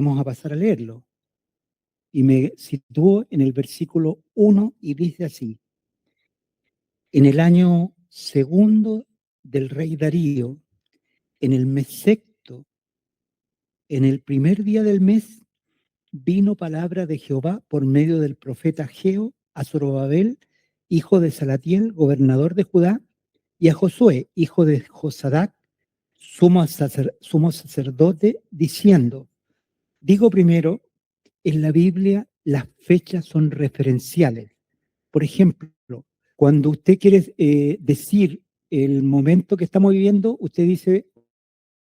Vamos a pasar a leerlo. Y me sitúo en el versículo 1 y dice así: en el año segundo del rey Darío, en el mes sexto, en el primer día del mes, vino palabra de Jehová por medio del profeta Ageo a Zorobabel, hijo de Salatiel, gobernador de Judá, y a Josué, hijo de Josadac, sumo sacerdote, diciendo: digo primero, en la Biblia las fechas son referenciales. Por ejemplo, cuando usted quiere decir el momento que estamos viviendo, usted dice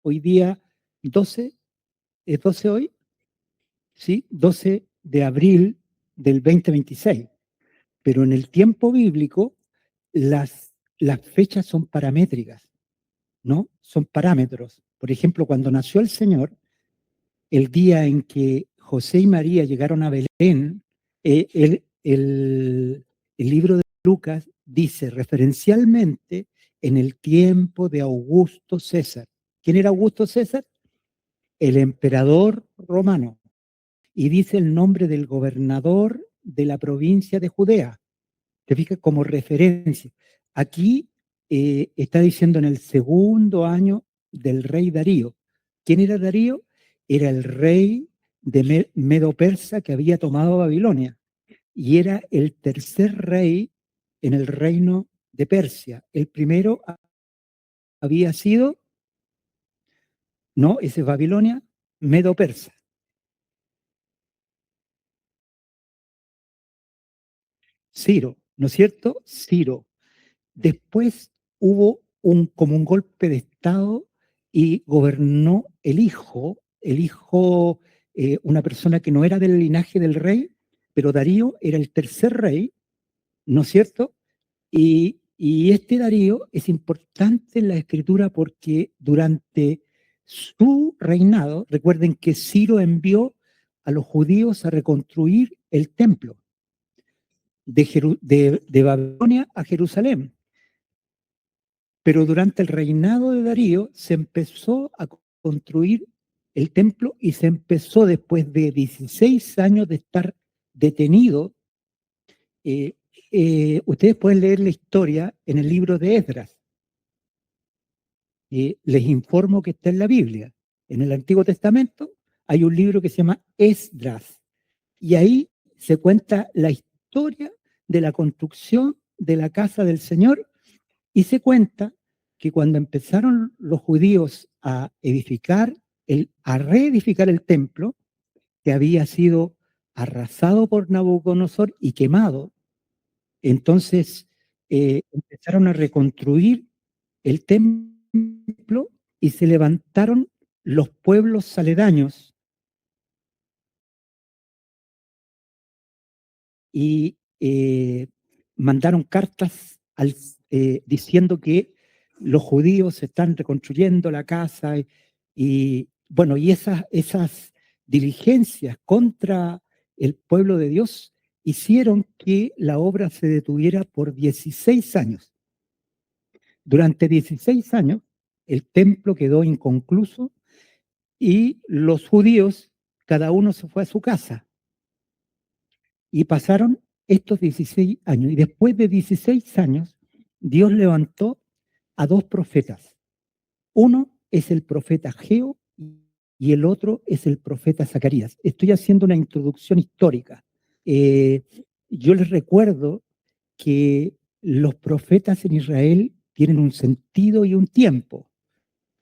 hoy día 12, ¿es 12 hoy? Sí, 12 de abril del 2026. Pero en el tiempo bíblico las fechas son paramétricas, ¿no? Son parámetros. Por ejemplo, cuando nació el Señor, el día en que José y María llegaron a Belén, el libro de Lucas dice referencialmente en el tiempo de Augusto César. ¿Quién era Augusto César? El emperador romano. Y dice el nombre del gobernador de la provincia de Judea. Te fijas como referencia. Aquí está diciendo en el segundo año del rey Darío. ¿Quién era Darío? Era el rey de Medo-Persa que había tomado Babilonia y era el tercer rey en el reino de Persia. El primero había sido, no, ese es Babilonia, Medo-Persa. Ciro, ¿no es cierto? Ciro. Después hubo como un golpe de Estado y gobernó una persona que no era del linaje del rey, pero Darío era el tercer rey, ¿no es cierto? Y este Darío es importante en la escritura porque durante su reinado, recuerden que Ciro envió a los judíos a reconstruir el templo de Babilonia a Jerusalén. Pero durante el reinado de Darío se empezó a construir el templo y se empezó después de 16 años de estar detenido. eh, Ustedes pueden leer la historia en el libro de Esdras. Les informo que está en la Biblia. En el Antiguo Testamento hay un libro que se llama Esdras. Y ahí se cuenta la historia de la construcción de la casa del Señor. Y se cuenta que cuando empezaron los judíos a a reedificar el templo, que había sido arrasado por Nabucodonosor y quemado, entonces empezaron a reconstruir el templo y se levantaron los pueblos aledaños y mandaron cartas diciendo que los judíos están reconstruyendo la casa bueno, y esas diligencias contra el pueblo de Dios hicieron que la obra se detuviera por 16 años. Durante 16 años el templo quedó inconcluso y los judíos, cada uno se fue a su casa. Y pasaron estos 16 años. Y después de 16 años, Dios levantó a dos profetas. Uno es el profeta Ageo y el otro es el profeta Zacarías. Estoy haciendo una introducción histórica. Eh, yo les recuerdo que los profetas en Israel tienen un sentido y un tiempo.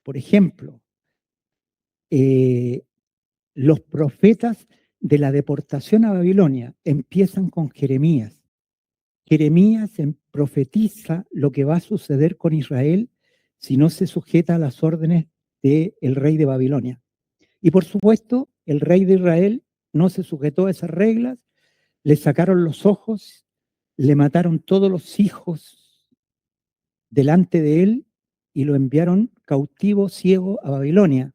Por ejemplo, eh, los profetas de la deportación a Babilonia empiezan con Jeremías. Jeremías profetiza lo que va a suceder con Israel si no se sujeta a las órdenes del rey de Babilonia. Y por supuesto, el rey de Israel no se sujetó a esas reglas, le sacaron los ojos, le mataron todos los hijos delante de él y lo enviaron cautivo, ciego, a Babilonia.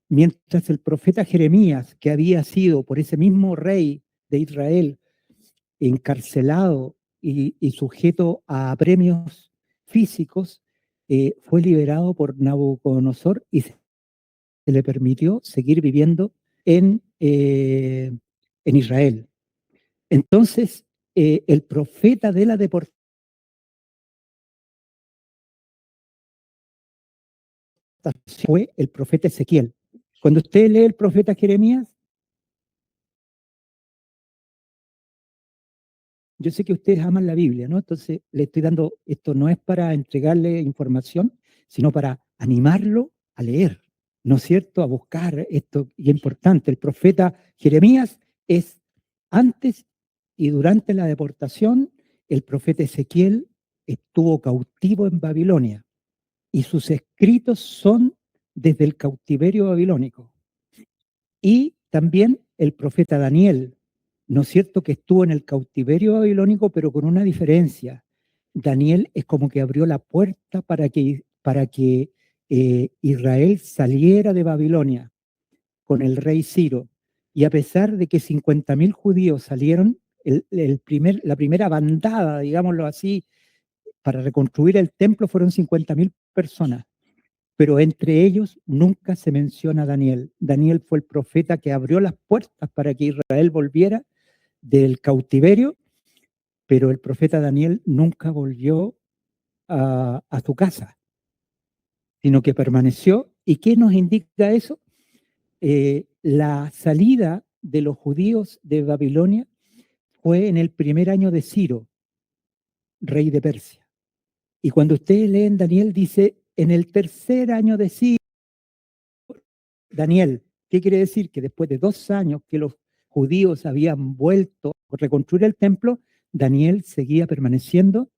Mientras el profeta Jeremías, que había sido por ese mismo rey de Israel encarcelado y sujeto a premios físicos, fue liberado por Nabucodonosor y se le permitió seguir viviendo en Israel. Entonces, el profeta de la deportación fue el profeta Ezequiel. Cuando usted lee el profeta Jeremías, yo sé que ustedes aman la Biblia, ¿no? Entonces le estoy dando, esto no es para entregarle información, sino para animarlo a leer, ¿no es cierto? A buscar esto, y es importante, el profeta Jeremías es antes y durante la deportación, el profeta Ezequiel estuvo cautivo en Babilonia y sus escritos son desde el cautiverio babilónico. Y también el profeta Daniel, ¿no es cierto? Que estuvo en el cautiverio babilónico, pero con una diferencia. Daniel es como que abrió la puerta para que Israel saliera de Babilonia con el rey Ciro. Y a pesar de que 50.000 judíos salieron, la primera bandada, digámoslo así, para reconstruir el templo fueron 50.000 personas, pero entre ellos nunca se menciona a Daniel. Daniel fue el profeta que abrió las puertas para que Israel volviera del cautiverio, pero el profeta Daniel nunca volvió a su casa, sino que permaneció. ¿Y qué nos indica eso? La salida de los judíos de Babilonia fue en el primer año de Ciro, rey de Persia. Y cuando ustedes leen Daniel, dice, en el tercer año de Ciro, Daniel, ¿qué quiere decir? Que después de 2 años que los judíos habían vuelto a reconstruir el templo, Daniel seguía permaneciendo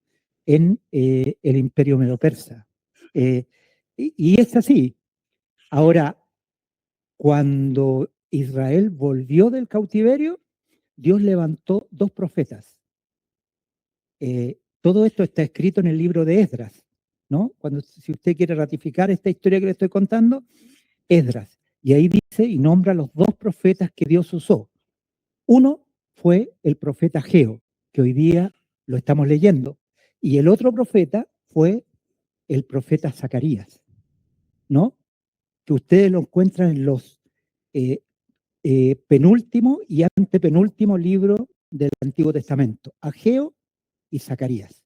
en el imperio medo-persa. Y es así. Ahora, cuando Israel volvió del cautiverio, Dios levantó 2 profetas. Todo esto está escrito en el libro de Esdras, ¿no? Si usted quiere ratificar esta historia que le estoy contando, Esdras. Y ahí dice y nombra los 2 profetas que Dios usó. Uno fue el profeta Ageo, que hoy día lo estamos leyendo. Y el otro profeta fue el profeta Zacarías, ¿no? Que ustedes lo encuentran en los eh, penúltimo y antepenúltimo libro del Antiguo Testamento, Ageo y Zacarías.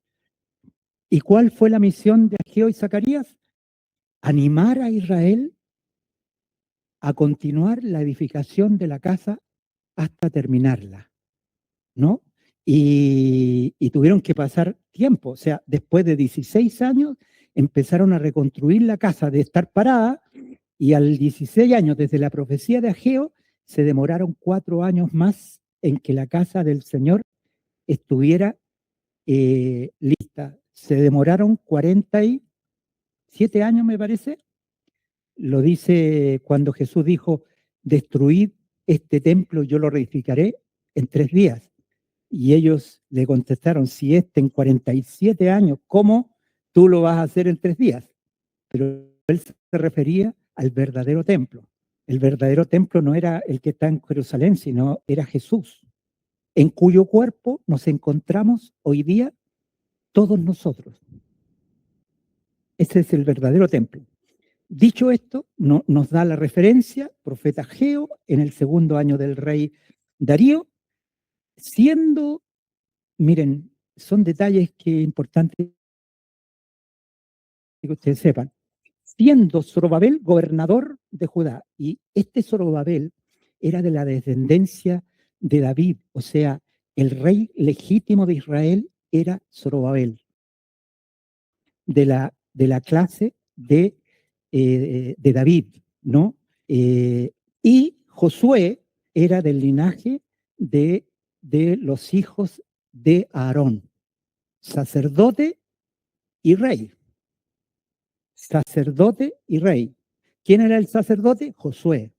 ¿Y cuál fue la misión de Ageo y Zacarías? Animar a Israel a continuar la edificación de la casa hasta terminarla, ¿no? Y tuvieron que pasar tiempo, o sea, después de 16 años empezaron a reconstruir la casa de estar parada y al 16 años desde la profecía de Ageo se demoraron 4 años más en que la casa del Señor estuviera lista. Se demoraron 47 años, me parece. Lo dice cuando Jesús dijo, destruid este templo, yo lo reedificaré en 3 días. Y ellos le contestaron, si en 47 años, ¿cómo tú lo vas a hacer en 3 días? Pero él se refería al verdadero templo. El verdadero templo no era el que está en Jerusalén, sino era Jesús, en cuyo cuerpo nos encontramos hoy día todos nosotros. Ese es el verdadero templo. Dicho esto, nos da la referencia, profeta Ageo, en el segundo año del rey Darío, siendo, miren, son detalles que es importante que ustedes sepan, siendo Zorobabel gobernador de Judá. Y este Zorobabel era de la descendencia de David, o sea, el rey legítimo de Israel era Zorobabel, de la clase de David, ¿no? Y Josué era del linaje de los hijos de Aarón, sacerdote y rey. Sacerdote y rey. ¿Quién era el sacerdote? Josué,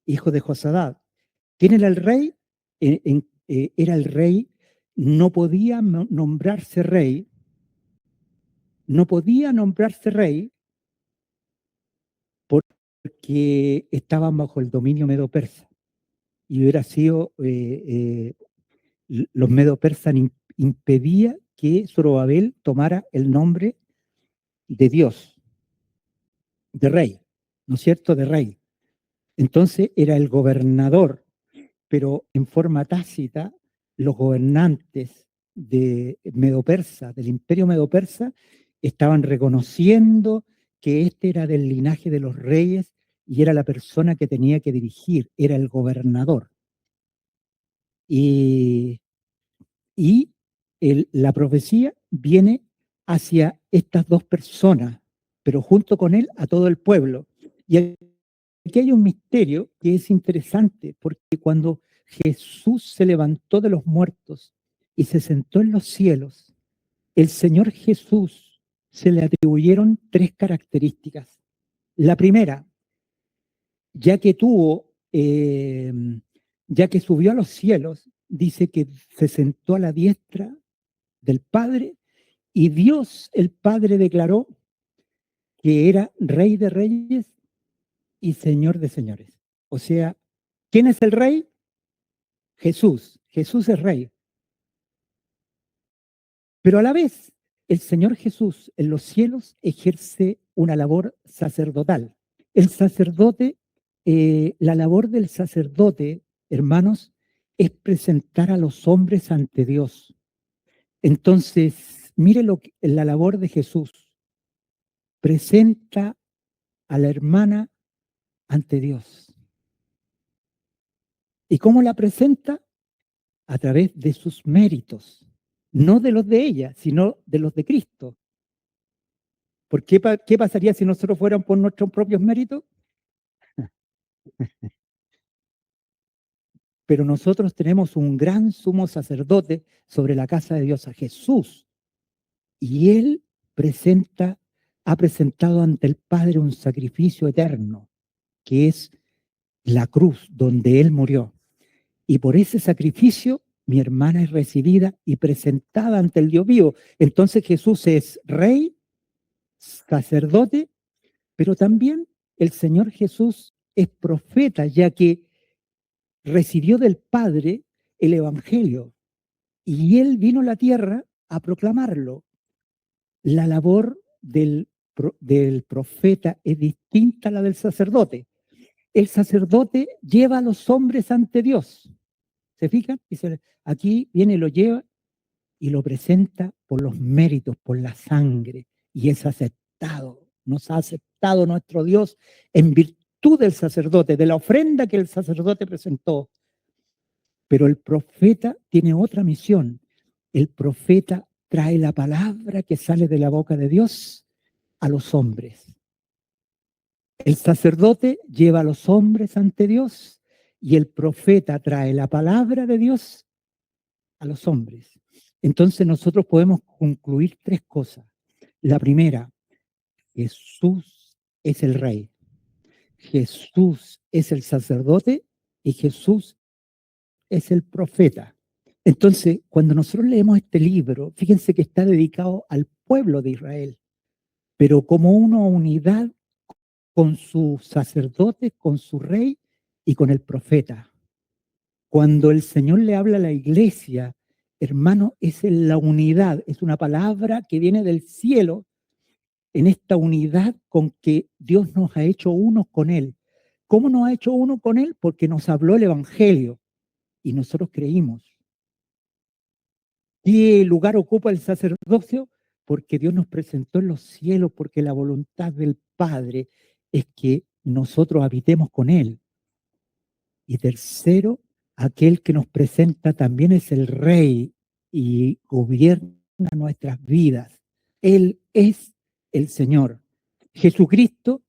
hijo de Josadad. ¿Quién era el rey? Era el rey, no podía nombrarse rey, no podía nombrarse rey porque estaban bajo el dominio medo-persa. Y hubiera sido, los medo-persas impedía que Zorobabel tomara el nombre de Dios, de rey, ¿no es cierto? De rey. Entonces era el gobernador, pero en forma tácita, los gobernantes de Medo-Persa, del imperio Medo-Persa, estaban reconociendo que este era del linaje de los reyes y era la persona que tenía que dirigir, era el gobernador. Y, la profecía viene hacia estas dos personas, pero junto con él a todo el pueblo. Y aquí hay un misterio que es interesante, porque cuando Jesús se levantó de los muertos y se sentó en los cielos, el Señor Jesús se le atribuyeron tres características. La primera, ya que tuvo, ya que subió a los cielos, dice que se sentó a la diestra del Padre y Dios el Padre declaró que era Rey de Reyes y Señor de Señores. O sea, ¿quién es el Rey? Jesús. Jesús es Rey. Pero a la vez, el Señor Jesús en los cielos ejerce una labor sacerdotal. El sacerdote, la labor del sacerdote, hermanos, es presentar a los hombres ante Dios. Entonces, mire la labor de Jesús. Presenta a la hermana ante Dios. ¿Y cómo la presenta? A través de sus méritos, no de los de ella, sino de los de Cristo. ¿Por qué pasaría si nosotros fuéramos por nuestros propios méritos? Pero nosotros tenemos un gran sumo sacerdote sobre la casa de Dios, a Jesús, y él ha presentado ante el Padre un sacrificio eterno, que es la cruz donde él murió. Y por ese sacrificio mi hermana es recibida y presentada ante el Dios vivo. Entonces Jesús es rey, sacerdote, pero también el Señor Jesús es profeta, ya que recibió del Padre el Evangelio y él vino a la tierra a proclamarlo. La labor del profeta es distinta a la del sacerdote. El sacerdote lleva a los hombres ante Dios. ¿Se fijan? Aquí viene y lo lleva y lo presenta por los méritos, por la sangre, y es aceptado. Nos ha aceptado nuestro Dios en virtud del sacerdote, de la ofrenda que el sacerdote presentó. Pero el profeta tiene otra misión. El profeta trae la palabra que sale de la boca de Dios a los hombres. El sacerdote lleva a los hombres ante Dios y el profeta trae la palabra de Dios a los hombres. Entonces nosotros podemos concluir tres cosas. La primera, Jesús es el rey, Jesús es el sacerdote y Jesús es el profeta. Entonces, cuando nosotros leemos este libro, fíjense que está dedicado al pueblo de Israel, pero como una unidad con sus sacerdotes, con su rey y con el profeta. Cuando el Señor le habla a la iglesia, hermano, es en la unidad, es una palabra que viene del cielo, en esta unidad con que Dios nos ha hecho uno con Él. ¿Cómo nos ha hecho uno con Él? Porque nos habló el Evangelio y nosotros creímos. ¿Qué lugar ocupa el sacerdocio? Porque Dios nos presentó en los cielos, porque la voluntad del Padre es que nosotros habitemos con Él. Y tercero, aquel que nos presenta también es el Rey y gobierna nuestras vidas. Él es el Señor. Jesucristo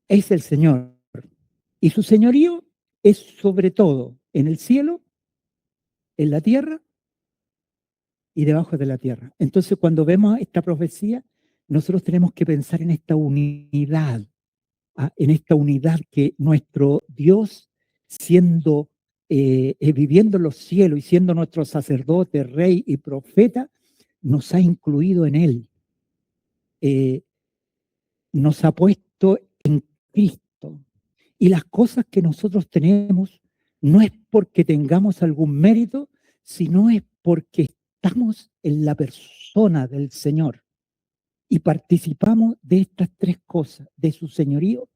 es el Señor. Y su señorío es sobre todo en el cielo, en la tierra y debajo de la tierra. Entonces, cuando vemos esta profecía, nosotros tenemos que pensar en esta unidad que nuestro Dios, siendo, viviendo en los cielos y siendo nuestro sacerdote, rey y profeta, nos ha incluido en Él. Nos ha puesto en Cristo. Y las cosas que nosotros tenemos no es porque tengamos algún mérito, sino es porque estamos en la persona del Señor y participamos de estas tres cosas, de su señorío,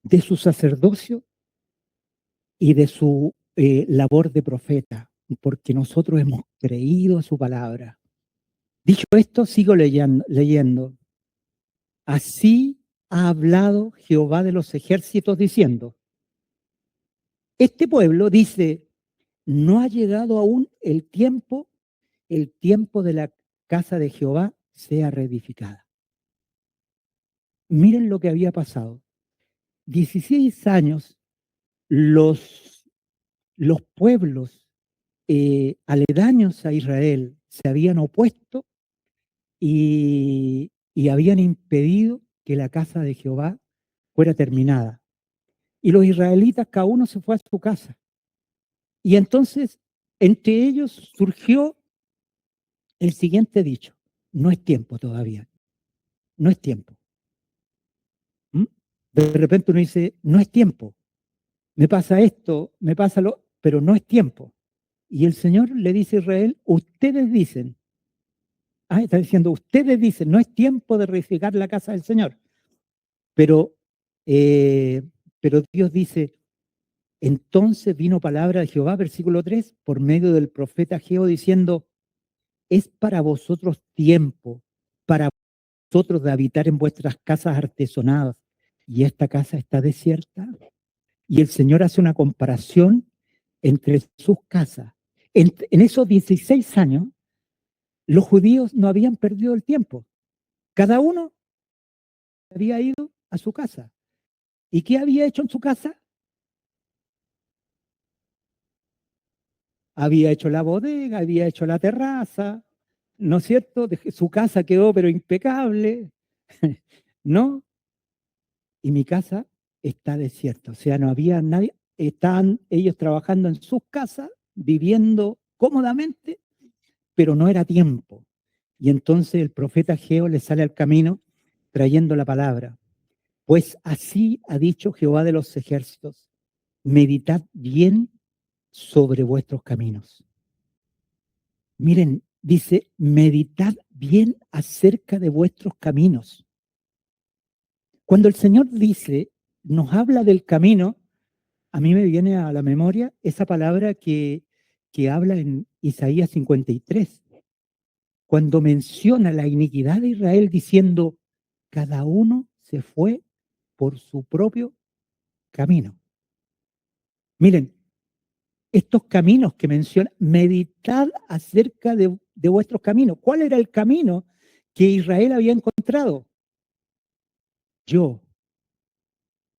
de su sacerdocio y de su labor de profeta, porque nosotros hemos creído a su palabra. Dicho esto, sigo leyendo. Así ha hablado Jehová de los ejércitos diciendo, este pueblo dice, no ha llegado aún el tiempo de la casa de Jehová sea reedificada. Miren lo que había pasado. 16 años los pueblos aledaños a Israel se habían opuesto y habían impedido que la casa de Jehová fuera terminada. Y los israelitas, cada uno se fue a su casa. Y entonces, entre ellos surgió el siguiente dicho, no es tiempo todavía, no es tiempo. ¿Mm? De repente uno dice, no es tiempo, me pasa esto, me pasa lo, pero no es tiempo. Y el Señor le dice a Israel, ustedes dicen, está diciendo, ustedes dicen, no es tiempo de reedificar la casa del Señor. Pero, eh, pero Dios dice, entonces vino palabra de Jehová, versículo 3, por medio del profeta Geo, diciendo, es para vosotros tiempo, para vosotros de habitar en vuestras casas artesonadas, y esta casa está desierta. Y el Señor hace una comparación entre sus casas. En esos 16 años, los judíos no habían perdido el tiempo. Cada uno había ido a su casa. ¿Y qué había hecho en su casa? Había hecho la bodega, había hecho la terraza, ¿no es cierto? Su casa quedó pero impecable, ¿no? Y mi casa está desierta, o sea, no había nadie, estaban ellos trabajando en sus casas, viviendo cómodamente, pero no era tiempo. Y entonces el profeta Geo le sale al camino trayendo la palabra. Pues así ha dicho Jehová de los ejércitos, meditad bien sobre vuestros caminos. Miren, dice, meditad bien acerca de vuestros caminos. Cuando el Señor dice, nos habla del camino, a mí me viene a la memoria esa palabra que habla en Isaías 53, cuando menciona la iniquidad de Israel diciendo, cada uno se fue por su propio camino. Miren, estos caminos que menciona, meditad acerca de vuestros caminos. ¿Cuál era el camino que Israel había encontrado? Yo,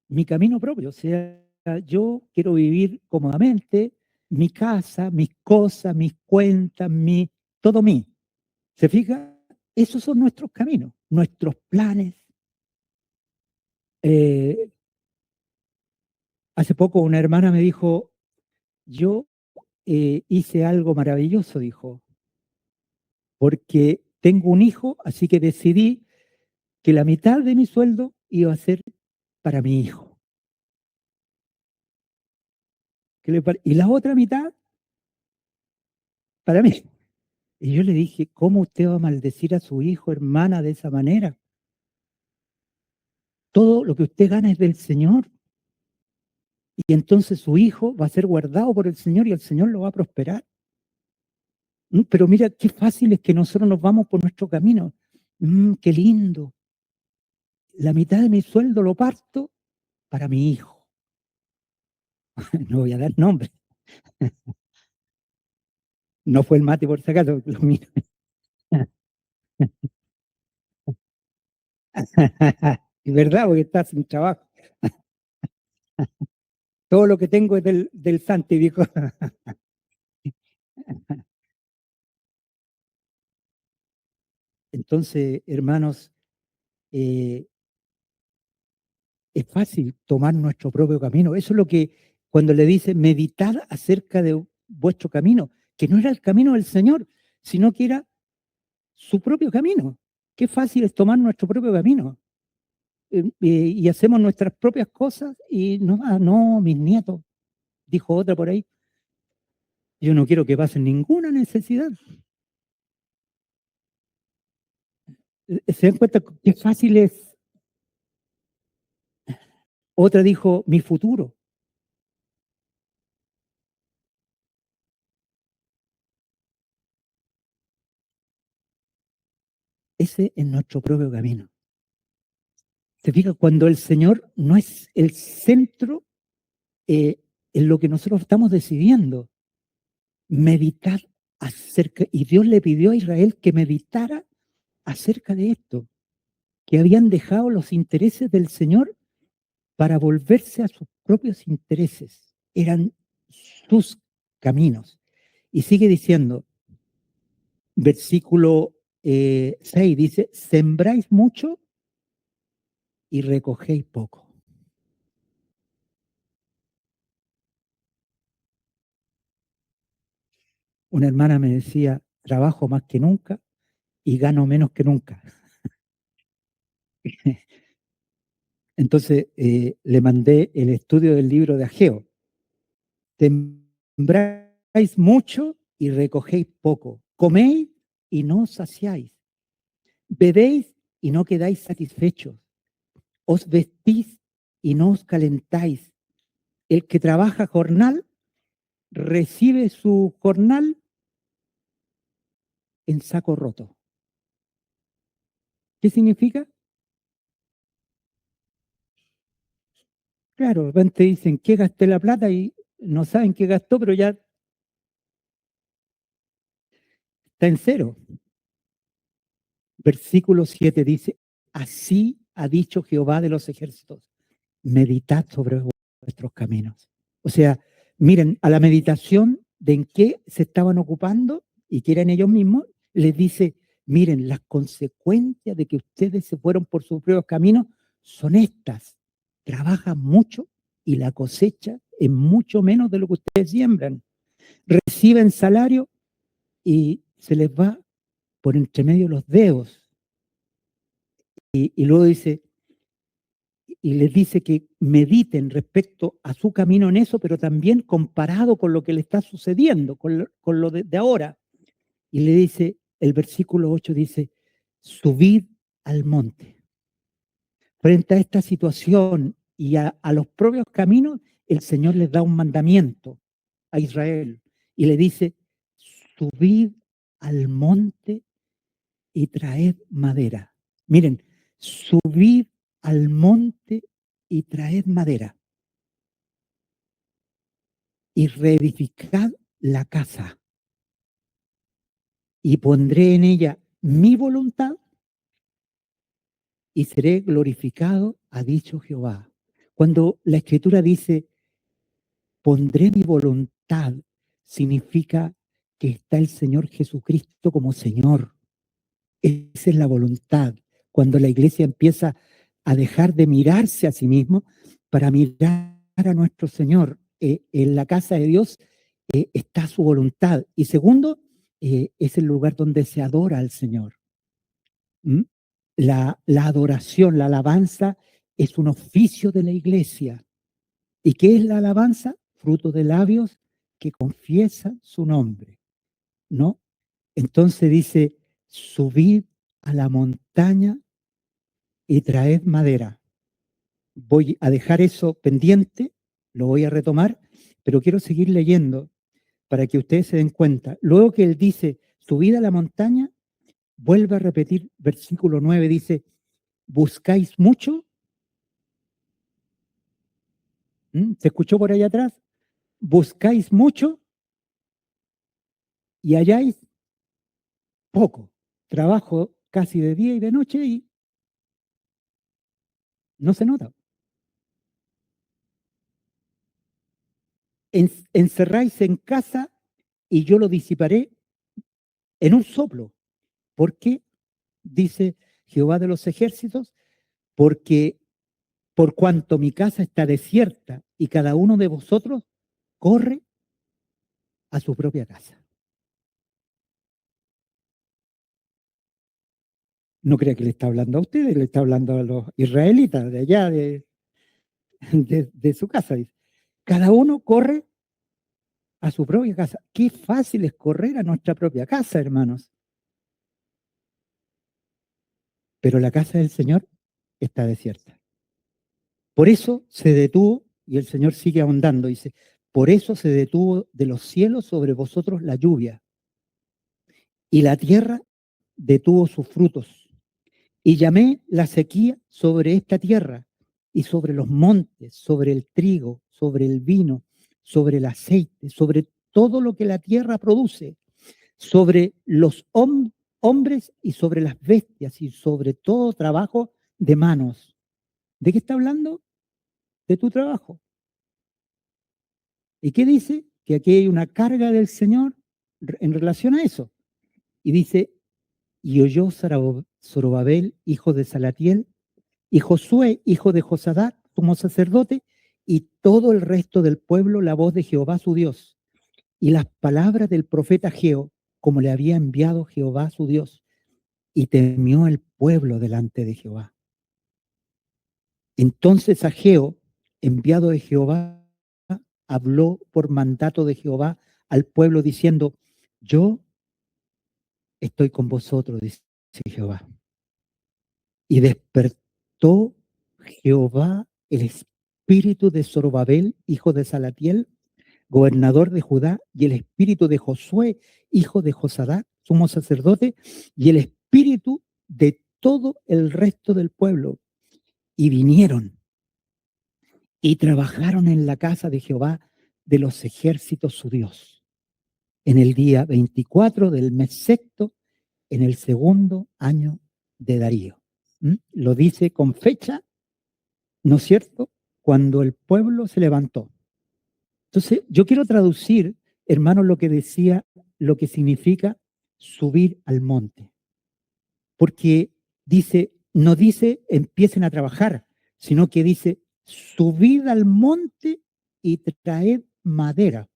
mi camino propio, o sea, yo quiero vivir cómodamente, mi casa, mis cosas, mis cuentas, todo mí. ¿Se fija? Esos son nuestros caminos, nuestros planes. Eh, Hace poco una hermana me dijo, yo hice algo maravilloso, dijo, porque tengo un hijo, así que decidí que la mitad de mi sueldo iba a ser para mi hijo. Y la otra mitad para mí. Y yo le dije, ¿cómo usted va a maldecir a su hijo, hermana, de esa manera? Todo lo que usted gana es del Señor. Y entonces su hijo va a ser guardado por el Señor y el Señor lo va a prosperar. Pero mira, qué fácil es que nosotros nos vamos por nuestro camino. Qué lindo. La mitad de mi sueldo lo parto para mi hijo. No voy a dar nombre. No fue el mate por si acaso. Lo mío. Es verdad, porque está sin trabajo. Todo lo que tengo es del Santi, dijo. Entonces, hermanos, eh, es fácil tomar nuestro propio camino. Eso es lo que cuando le dice meditad acerca de vuestro camino, que no era el camino del Señor, sino que era su propio camino. Qué fácil es tomar nuestro propio camino. Y hacemos nuestras propias cosas y no, no, mis nietos, dijo otra por ahí, yo no quiero que pasen ninguna necesidad. ¿Se dan cuenta qué fácil es? Otra dijo, mi futuro. Ese es nuestro propio camino. ¿Se fija? Cuando el Señor no es el centro en lo que nosotros estamos decidiendo, meditar acerca, y Dios le pidió a Israel que meditara acerca de esto, que habían dejado los intereses del Señor para volverse a sus propios intereses. Eran sus caminos. Y sigue diciendo, versículo 6 dice, sembráis mucho y recogéis poco. Una hermana me decía, trabajo más que nunca y gano menos que nunca. Entonces le mandé el estudio del libro de Ageo. Sembráis mucho y recogéis poco. Coméis y no os saciáis. Bebéis y no quedáis satisfechos. Os vestís y no os calentáis. El que trabaja jornal recibe su jornal en saco roto. ¿Qué significa? Claro, de repente dicen que gasté la plata y no saben qué gastó, pero ya está en cero. Versículo 7 dice, así ha dicho Jehová de los ejércitos, meditad sobre vuestros caminos. O sea, miren, a la meditación de en qué se estaban ocupando y que eran ellos mismos, les dice, miren, las consecuencias de que ustedes se fueron por sus propios caminos son estas. Trabajan mucho y la cosecha es mucho menos de lo que ustedes siembran. Reciben salario y se les va por entre medio los dedos. Y luego dice, y les dice que mediten respecto a su camino en eso, pero también comparado con lo que le está sucediendo, con lo de ahora. Y le dice, el versículo 8 dice, subid al monte. Frente a esta situación y a los propios caminos, el Señor les da un mandamiento a Israel y le dice, subid al monte y traed madera. Miren, subid al monte y traed madera y reedificad la casa y pondré en ella mi voluntad y seré glorificado, ha dicho Jehová. Cuando la escritura dice, pondré mi voluntad, significa que está el Señor Jesucristo como Señor. Esa es la voluntad. Cuando la iglesia empieza a dejar de mirarse a sí mismo para mirar a nuestro Señor, en la casa de Dios está su voluntad. Y segundo, es el lugar donde se adora al Señor. ¿Mm? La adoración, la alabanza es un oficio de la iglesia. ¿Y qué es la alabanza? Fruto de labios que confiesan su nombre, ¿no? Entonces dice, subid a la montaña y traed madera. Voy a dejar eso pendiente, lo voy a retomar, pero quiero seguir leyendo para que ustedes se den cuenta. Luego que él dice, subid a la montaña, vuelve a repetir versículo 9, dice, buscáis mucho. ¿Mm? ¿Se escuchó por allá atrás? Buscáis mucho y halláis poco. Trabajo casi de día y de noche y no se nota. Encerráis en casa y yo lo disiparé en un soplo. ¿Por qué? Dice Jehová de los ejércitos, porque por cuanto mi casa está desierta y cada uno de vosotros corre a su propia casa. No crea que le está hablando a ustedes, le está hablando a los israelitas de allá, de su casa. Dice. Cada uno corre a su propia casa. Qué fácil es correr a nuestra propia casa, hermanos. Pero la casa del Señor está desierta. Por eso se detuvo, y el Señor sigue ahondando, dice, por eso se detuvo de los cielos sobre vosotros la lluvia, y la tierra detuvo sus frutos. Y llamé la sequía sobre esta tierra, y sobre los montes, sobre el trigo, sobre el vino, sobre el aceite, sobre todo lo que la tierra produce, sobre los hombres y sobre las bestias, y sobre todo trabajo de manos. ¿De qué está hablando? De tu trabajo. ¿Y qué dice? Que aquí hay una carga del Señor en relación a eso. Y dice, y oyó Zorobabel, hijo de Salatiel, y Josué, hijo de Josadac, como sacerdote, y todo el resto del pueblo la voz de Jehová su Dios, y las palabras del profeta Geo, como le había enviado Jehová su Dios, y temió el pueblo delante de Jehová. Entonces Ageo, enviado de Jehová, habló por mandato de Jehová al pueblo diciendo, yo estoy con vosotros, dice Jehová. Y despertó Jehová el espíritu de Zorobabel, hijo de Salatiel, gobernador de Judá, y el espíritu de Josué, hijo de Josadac, sumo sacerdote, y el espíritu de todo el resto del pueblo. Y vinieron y trabajaron en la casa de Jehová de los ejércitos su Dios, en el día 24 del mes sexto, en el segundo año de Darío. Lo dice con fecha, ¿no es cierto? Cuando el pueblo se levantó. Entonces, yo quiero traducir, hermanos, lo que decía, lo que significa subir al monte. Porque dice, no dice empiecen a trabajar, sino que dice subid al monte y traed madera.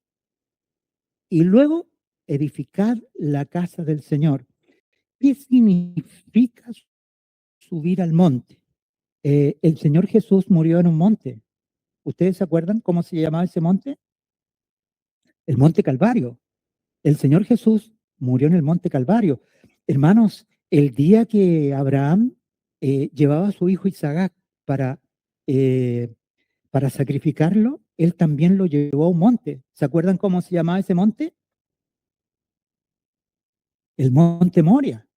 Y luego edificad la casa del Señor. ¿Qué significa subir al monte? El Señor Jesús murió en un monte. ¿Ustedes se acuerdan cómo se llamaba ese monte? El Monte Calvario. El Señor Jesús murió en el Monte Calvario. Hermanos, el día que Abraham llevaba a su hijo Isaac para, eh, para sacrificarlo, él también lo llevó a un monte. ¿Se acuerdan cómo se llamaba ese monte? El Monte Moria,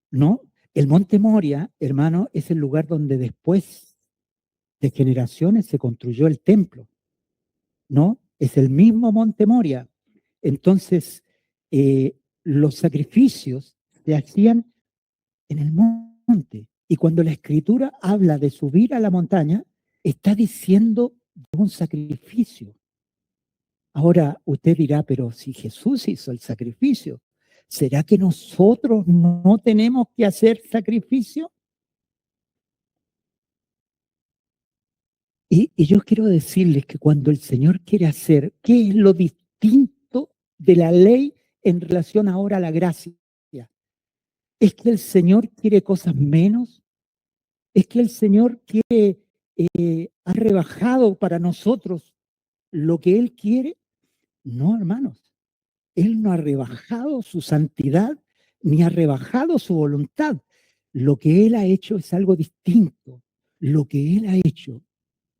¿no? El Monte Moria, hermano, es el lugar donde después de generaciones se construyó el templo, ¿no? Es el mismo Monte Moria. Entonces, los sacrificios se hacían en el monte. Y cuando la escritura habla de subir a la montaña, está diciendo un sacrificio. Ahora usted dirá, pero si Jesús hizo el sacrificio, ¿será que nosotros no tenemos que hacer sacrificio? Y yo quiero decirles que cuando el Señor quiere hacer, ¿qué es lo distinto de la ley en relación ahora a la gracia? ¿Es que el Señor quiere cosas menos? ¿Es que el Señor quiere, ha rebajado para nosotros lo que Él quiere? No, hermanos. Él no ha rebajado su santidad ni ha rebajado su voluntad. Lo que Él ha hecho es algo distinto. Lo que Él ha hecho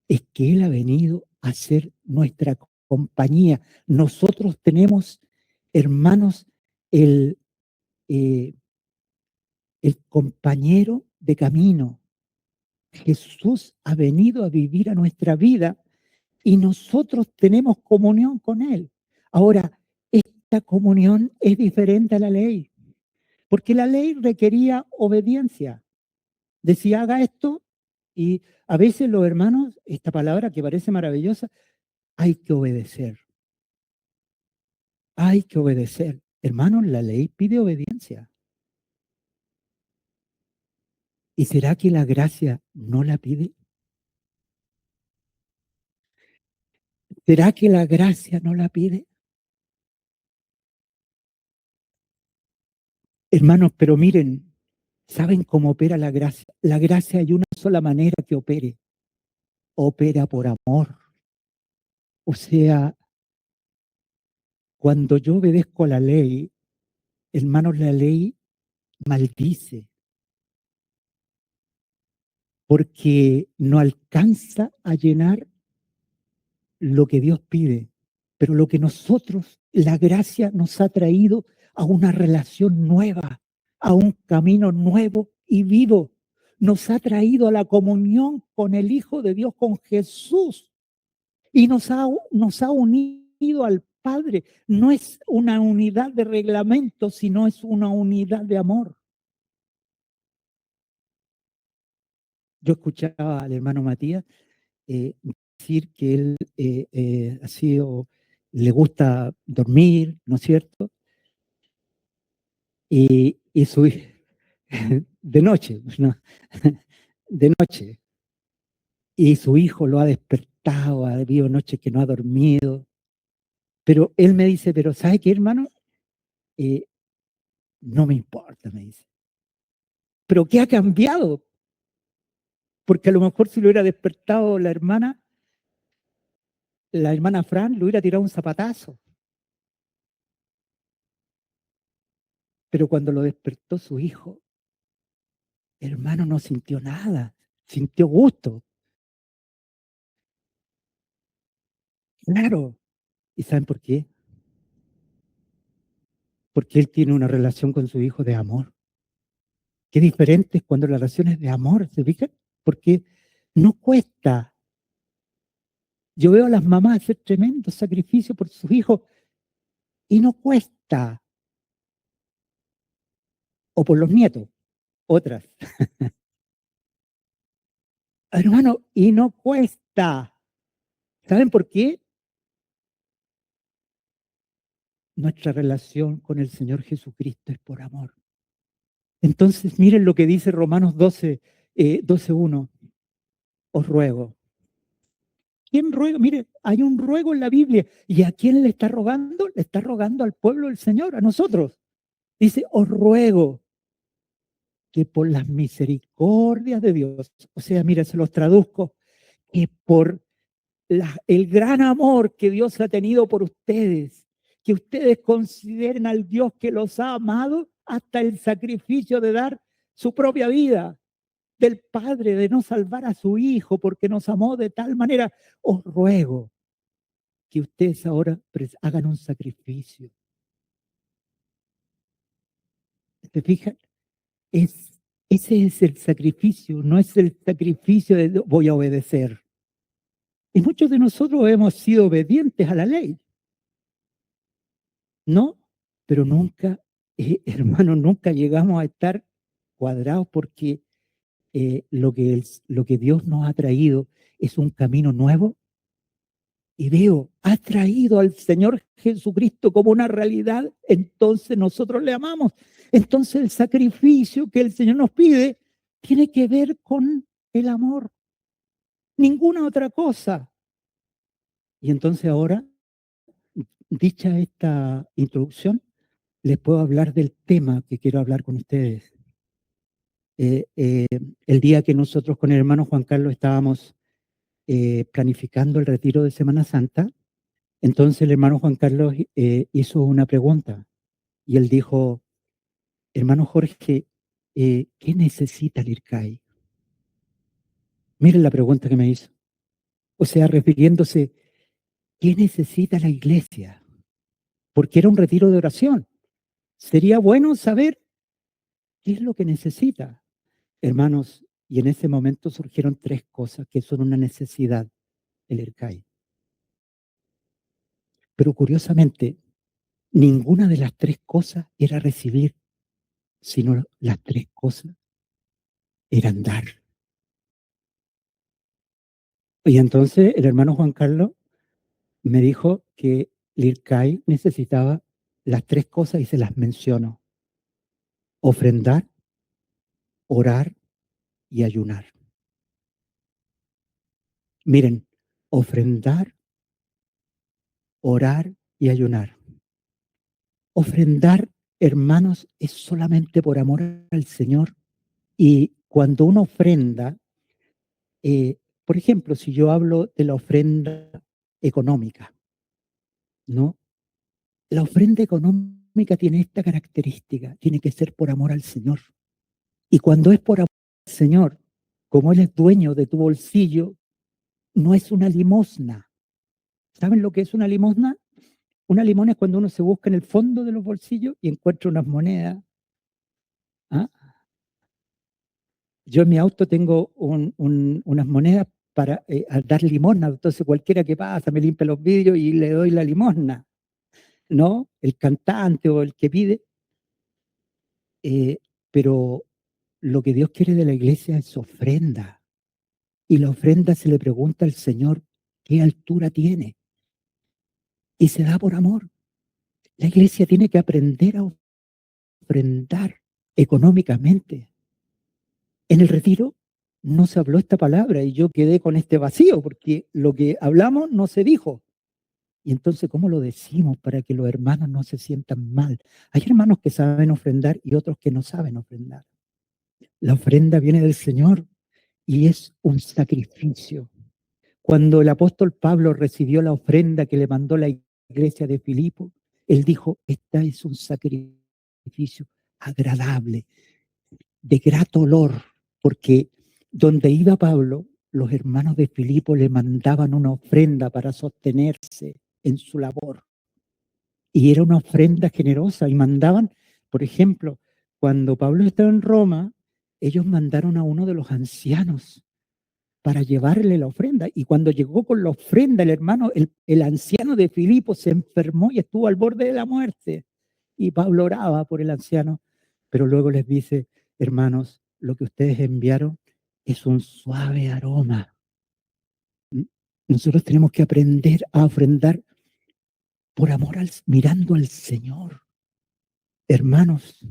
es que Él ha venido a ser nuestra compañía. Nosotros tenemos, hermanos, el, eh, el compañero de camino. Jesús ha venido a vivir a nuestra vida y nosotros tenemos comunión con Él. Ahora, esta comunión es diferente a la ley, porque la ley requería obediencia. Decía, haga esto, y a veces los hermanos, esta palabra que parece maravillosa, hay que obedecer. Hay que obedecer. Hermanos, la ley pide obediencia. ¿Y será que la gracia no la pide? ¿Será que la gracia no la pide? Hermanos, pero miren, ¿saben cómo opera la gracia? La gracia hay una sola manera que opere. Opera por amor. O sea, cuando yo obedezco a la ley, hermanos, la ley maldice. porque no alcanza a llenar lo que Dios pide, pero lo que nosotros, la gracia nos ha traído a una relación nueva, a un camino nuevo y vivo. Nos ha traído a la comunión con el Hijo de Dios, con Jesús, y nos ha unido al Padre. No es una unidad de reglamento, sino es una unidad de amor. Yo escuchaba al hermano Matías decir que él ha sido, le gusta dormir, ¿no es cierto? Y su de noche, ¿no? De noche. Y su hijo lo ha despertado, ha habido noches que no ha dormido. Pero él me dice, pero ¿sabe qué, hermano? Eh, no me importa, me dice. ¿Pero qué ha cambiado? Porque a lo mejor si lo hubiera despertado la hermana Fran, le hubiera tirado un zapatazo. Pero cuando lo despertó su hijo, hermano, no sintió nada, sintió gusto. Claro. ¿Y saben por qué? Porque él tiene una relación con su hijo de amor. Qué diferente es cuando la relación es de amor, ¿se fijan? Porque no cuesta. Yo veo a las mamás hacer tremendo sacrificio por sus hijos y no cuesta. O por los nietos, otras. Hermano, y no cuesta. ¿Saben por qué? Nuestra relación con el Señor Jesucristo es por amor. Entonces, miren lo que dice Romanos 12:1. Os ruego. ¿Quién ruega? Mire, hay un ruego en la Biblia. ¿Y a quién le está rogando? Le está rogando al pueblo del Señor, a nosotros. Dice, os ruego que por las misericordias de Dios, o sea, mire, se los traduzco, que por el gran amor que Dios ha tenido por ustedes, que ustedes consideren al Dios que los ha amado hasta el sacrificio de dar su propia vida, del Padre, de no salvar a su Hijo porque nos amó de tal manera. Os ruego que ustedes ahora hagan un sacrificio. ¿Se fijan? Ese es el sacrificio, no es el sacrificio de voy a obedecer. Y muchos de nosotros hemos sido obedientes a la ley, ¿no? Pero nunca, hermano, nunca llegamos a estar cuadrados porque lo que Dios nos ha traído es un camino nuevo y veo, ha traído al Señor Jesucristo como una realidad, entonces nosotros le amamos. Entonces el sacrificio que el Señor nos pide tiene que ver con el amor, ninguna otra cosa. Y entonces ahora, dicha esta introducción, les puedo hablar del tema que quiero hablar con ustedes. El día que nosotros con el hermano Juan Carlos estábamos planificando el retiro de Semana Santa, entonces el hermano Juan Carlos hizo una pregunta y él dijo, hermano Jorge, ¿qué necesita el IRCAI? Miren la pregunta que me hizo. O sea, refiriéndose, ¿qué necesita la iglesia? Porque era un retiro de oración. Sería bueno saber qué es lo que necesita. Hermanos, y en ese momento surgieron tres cosas que son una necesidad del IRCAI. Pero curiosamente, ninguna de las tres cosas era recibir, sino las tres cosas eran dar. Y entonces el hermano Juan Carlos me dijo que Lircay necesitaba las tres cosas y se las menciono. Ofrendar, orar y ayunar. Miren, ofrendar, orar y ayunar. Ofrendar, hermanos, es solamente por amor al Señor. Y cuando uno ofrenda, por ejemplo, si yo hablo de la ofrenda económica, ¿no? La ofrenda económica tiene esta característica, tiene que ser por amor al Señor. Y cuando es por amor al Señor, como Él es dueño de tu bolsillo, no es una limosna. ¿Saben lo que es una limosna? Una limosna es cuando uno se busca en el fondo de los bolsillos y encuentra unas monedas. ¿Ah? Yo en mi auto tengo unas monedas para dar limosna, entonces cualquiera que pasa me limpia los vidrios y le doy la limosna, ¿no? El cantante o el que pide, eh, pero lo que Dios quiere de la iglesia es ofrenda, y la ofrenda se le pregunta al Señor qué altura tiene, y se da por amor. La iglesia tiene que aprender a ofrendar económicamente. En el retiro no se habló esta palabra y yo quedé con este vacío porque lo que hablamos no se dijo. Y entonces, ¿cómo lo decimos para que los hermanos no se sientan mal? Hay hermanos que saben ofrendar y otros que no saben ofrendar. La ofrenda viene del Señor y es un sacrificio. Cuando el apóstol Pablo recibió la ofrenda que le mandó la iglesia de Filipo, él dijo, esta es un sacrificio agradable, de grato olor, porque donde iba Pablo, los hermanos de Filipo le mandaban una ofrenda para sostenerse en su labor. Y era una ofrenda generosa y mandaban, por ejemplo, cuando Pablo estaba en Roma, ellos mandaron a uno de los ancianos para llevarle la ofrenda. Y cuando llegó con la ofrenda, el hermano, el anciano de Filipo se enfermó y estuvo al borde de la muerte. Y Pablo oraba por el anciano, pero luego les dice, hermanos, lo que ustedes enviaron es un suave aroma. Nosotros tenemos que aprender a ofrendar por amor mirando al Señor. Hermanos,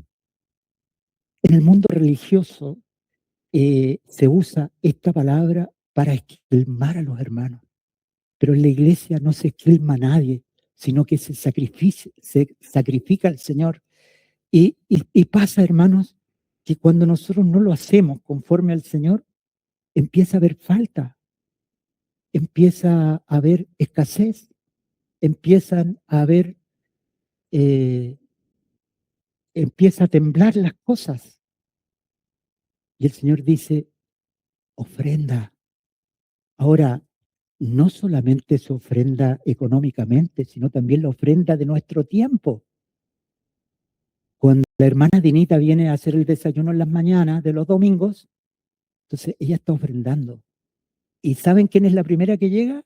en el mundo religioso se usa esta palabra para esquilmar a los hermanos, pero en la iglesia no se esquilma a nadie, sino que se sacrifica al Señor. Y pasa, hermanos, que cuando nosotros no lo hacemos conforme al Señor, empieza a haber falta, empieza a haber escasez, empiezan a haber, eh, empieza a temblar las cosas. Y el Señor dice, ofrenda. Ahora, no solamente se ofrenda económicamente, sino también la ofrenda de nuestro tiempo. Cuando la hermana Dinita viene a hacer el desayuno en las mañanas de los domingos, entonces ella está ofrendando. ¿Y saben quién es la primera que llega?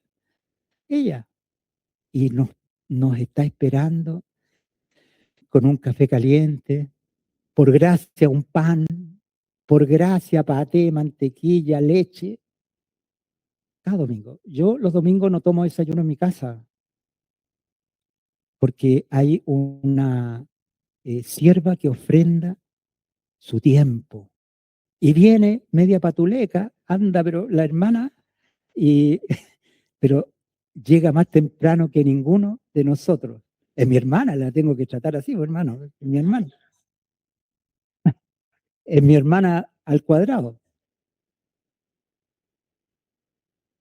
Ella. Y nos está esperando con un café caliente, por gracia un pan, por gracia paté, mantequilla, leche, cada domingo. Yo los domingos no tomo desayuno en mi casa porque hay una sierva que ofrenda su tiempo. Y viene media patuleca, anda, pero la hermana, y, pero llega más temprano que ninguno de nosotros. Es mi hermana, la tengo que tratar así, hermano, es mi hermana. Es mi hermana al cuadrado.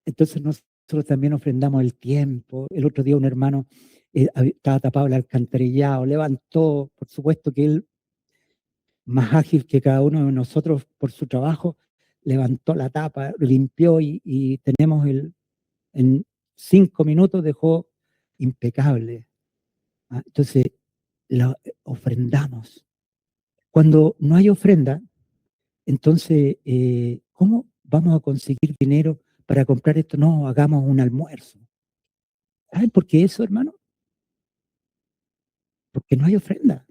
Entonces nosotros también ofrendamos el tiempo. El otro día un hermano estaba tapado el alcantarillado, levantó, por supuesto que él, más ágil que cada uno de nosotros por su trabajo, levantó la tapa, limpió y tenemos en 5 minutos dejó impecable. ¿Ah? Entonces, la ofrendamos. Cuando no hay ofrenda, entonces, ¿cómo vamos a conseguir dinero para comprar esto? No, hagamos un almuerzo. ¿Saben por qué eso, hermano? Porque no hay ofrenda.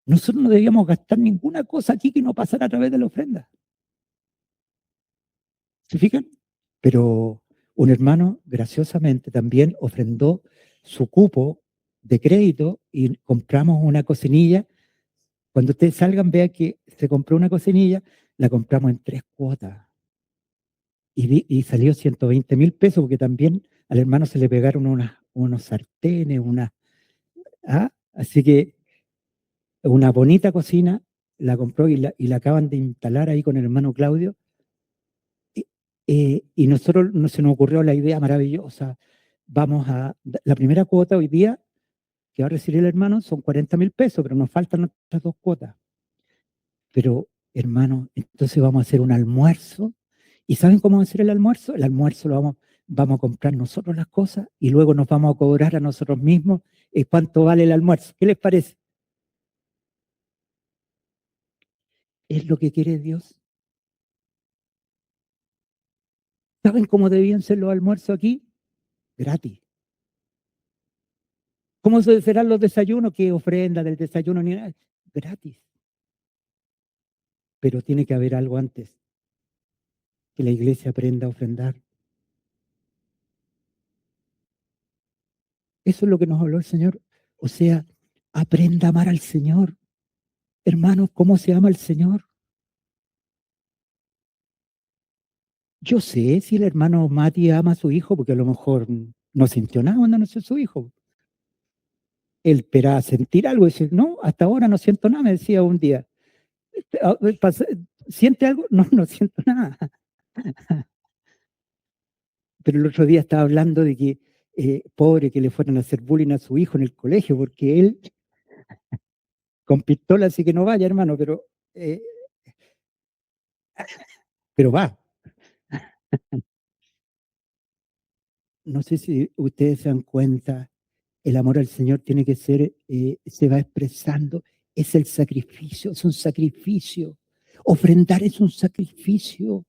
Nosotros no debíamos gastar ninguna cosa aquí que no pasara a través de la ofrenda. ¿Se fijan? Pero un hermano graciosamente también ofrendó su cupo de crédito y compramos una cocinilla. Cuando ustedes salgan, vean que se compró una cocinilla, la compramos en 3 cuotas y salió 120.000 pesos porque también al hermano se le pegaron unos sartenes, así que una bonita cocina la compró y la acaban de instalar ahí con el hermano Claudio. Y, y nosotros se nos ocurrió la idea maravillosa. La primera cuota hoy día que va a recibir el hermano son 40.000 pesos, pero nos faltan otras 2 cuotas. Pero, hermano, entonces vamos a hacer un almuerzo ¿Y saben cómo va a ser el almuerzo? El almuerzo vamos a comprar nosotros las cosas y luego nos vamos a cobrar a nosotros mismos cuánto vale el almuerzo. ¿Qué les parece? ¿Es lo que quiere Dios? ¿Saben cómo debían ser los almuerzos aquí? Gratis. ¿Cómo serán los desayunos? ¿Qué ofrenda del desayuno? Ni nada. Gratis. Pero tiene que haber algo antes, que la iglesia aprenda a ofrendar. Eso es lo que nos habló el Señor. O sea, aprenda a amar al Señor. Hermanos, ¿cómo se ama al Señor? Yo sé si el hermano Mati ama a su hijo, porque a lo mejor no sintió nada cuando nació su hijo. Él esperaba sentir algo y decir, no, hasta ahora no siento nada, me decía un día. ¿Siente algo? No, no siento nada. Pero el otro día estaba hablando de que, pobre, que le fueran a hacer bullying a su hijo en el colegio, porque él con pistola así que no vaya, hermano, pero va. No sé si ustedes se dan cuenta, el amor al Señor tiene que ser, se va expresando, es el sacrificio, es un sacrificio. Ofrendar es un sacrificio.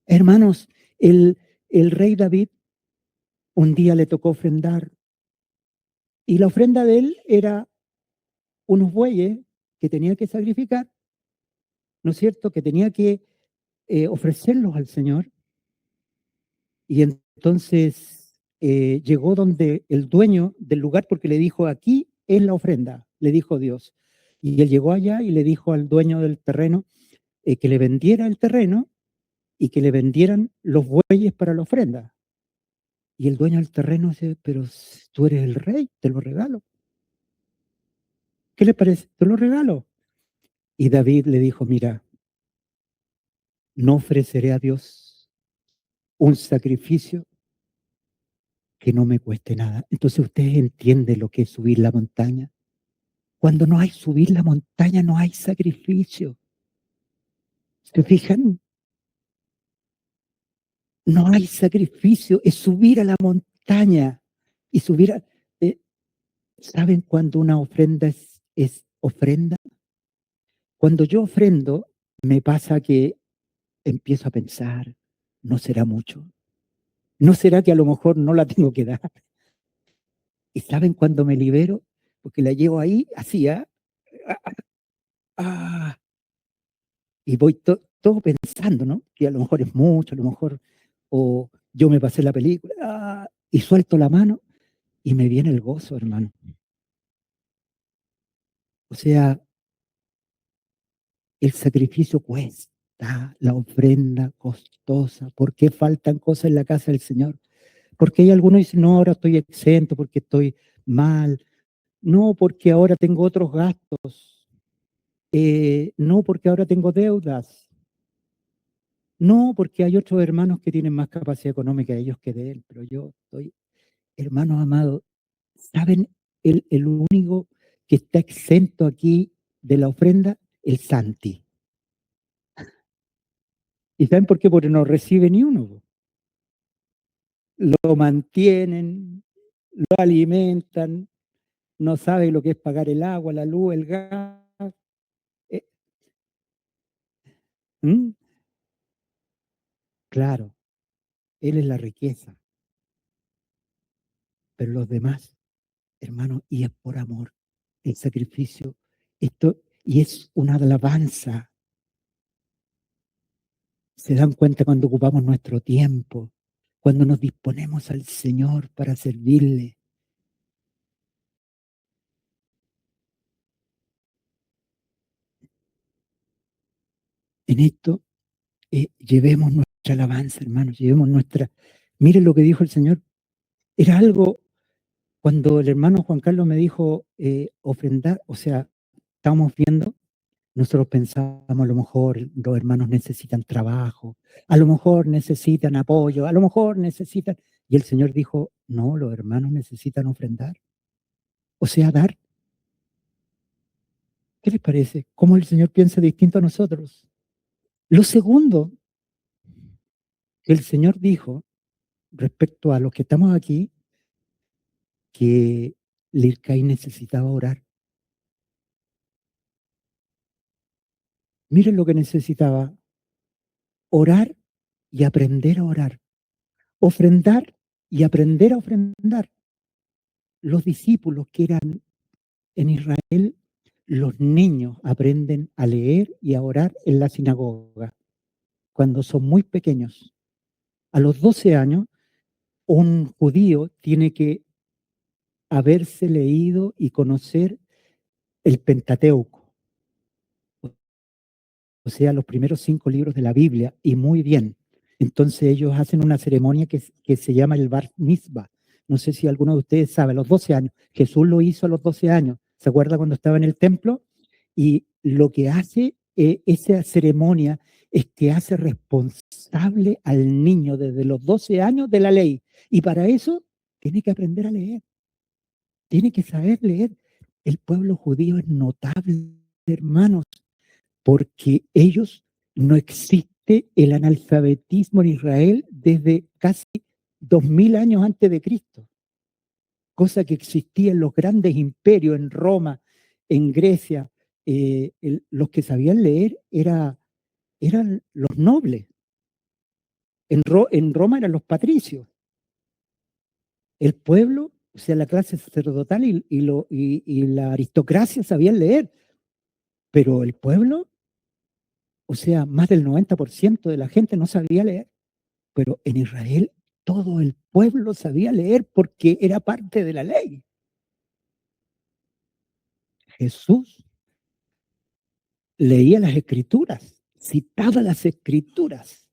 Hermanos, el rey David un día le tocó ofrendar y la ofrenda de él era unos bueyes que tenía que sacrificar, ¿no es cierto? Que tenía que ofrecerlos al Señor. Y entonces llegó donde el dueño del lugar, porque le dijo, aquí es la ofrenda, le dijo Dios. Y él llegó allá y le dijo al dueño del terreno que le vendiera el terreno y que le vendieran los bueyes para la ofrenda. Y el dueño del terreno dice, pero tú eres el rey, te lo regalo. ¿Qué le parece? Te lo regalo. Y David le dijo, mira, no ofreceré a Dios un sacrificio que no me cueste nada. Entonces ustedes entienden lo que es subir la montaña. Cuando no hay subir la montaña, no hay sacrificio. ¿Se fijan? No hay sacrificio, es subir a la montaña. Y subir a... eh, ¿Saben cuándo una ofrenda es ofrenda? Cuando yo ofrendo, me pasa que empiezo a pensar, no será mucho. ¿No será que a lo mejor no la tengo que dar? ¿Y saben cuándo me libero? Porque la llevo ahí, así, ¿ah? Ah, y voy todo pensando, ¿no? Que a lo mejor es mucho, a lo mejor, o yo me pasé la película, y suelto la mano y me viene el gozo, hermano. O sea, el sacrificio cuesta, la ofrenda costosa. ¿Por qué faltan cosas en la casa del Señor? Porque hay algunos que dicen, no, ahora estoy exento porque estoy mal. No, porque ahora tengo otros gastos. No, porque ahora tengo deudas. No, porque hay otros hermanos que tienen más capacidad económica ellos que de él. Pero yo estoy, hermanos amados, ¿saben el único que está exento aquí de la ofrenda? El Santi. ¿Y saben por qué? Porque no recibe ni uno. Lo mantienen, lo alimentan, no sabe lo que es pagar el agua, la luz, el gas. Eh, ¿Mm? Claro, él es la riqueza, pero los demás, hermano, y es por amor, el sacrificio, esto, y es una alabanza. Se dan cuenta cuando ocupamos nuestro tiempo, cuando nos disponemos al Señor para servirle. En esto, llevemos nuestra alabanza, hermanos, llevemos nuestra... Miren lo que dijo el Señor. Era algo, cuando el hermano Juan Carlos me dijo ofrendar, o sea, estábamos viendo, nosotros pensábamos a lo mejor los hermanos necesitan trabajo, a lo mejor necesitan apoyo, a lo mejor necesitan... Y el Señor dijo, no, los hermanos necesitan ofrendar, o sea, dar. ¿Qué les parece? ¿Cómo el Señor piensa distinto a nosotros? Lo segundo, que el Señor dijo respecto a los que estamos aquí, que Lircay necesitaba orar. Miren lo que necesitaba: orar y aprender a orar, ofrendar y aprender a ofrendar. Los discípulos que eran en Israel, los niños aprenden a leer y a orar en la sinagoga cuando son muy pequeños. A los 12 años, un judío tiene que haberse leído y conocer el Pentateuco, o sea, los primeros 5 libros de la Biblia, y muy bien. Entonces ellos hacen una ceremonia que se llama el Bar Mitzvah. No sé si alguno de ustedes sabe, a los 12 años. Jesús lo hizo a los 12 años. ¿Se acuerda cuando estaba en el templo? Y lo que hace esa ceremonia es que hace responsable al niño desde los 12 años de la ley. Y para eso tiene que aprender a leer, tiene que saber leer. El pueblo judío es notable, hermanos, porque ellos no existe el analfabetismo en Israel desde casi 2000 años antes de Cristo, cosa que existía en los grandes imperios, en Roma, en Grecia. Los que sabían leer eran los nobles, en Roma eran los patricios, el pueblo, o sea, la clase sacerdotal y la aristocracia sabían leer, pero el pueblo, o sea, más del 90% de la gente no sabía leer. Pero en Israel todo el pueblo sabía leer porque era parte de la ley. Jesús leía las escrituras, citaba las escrituras.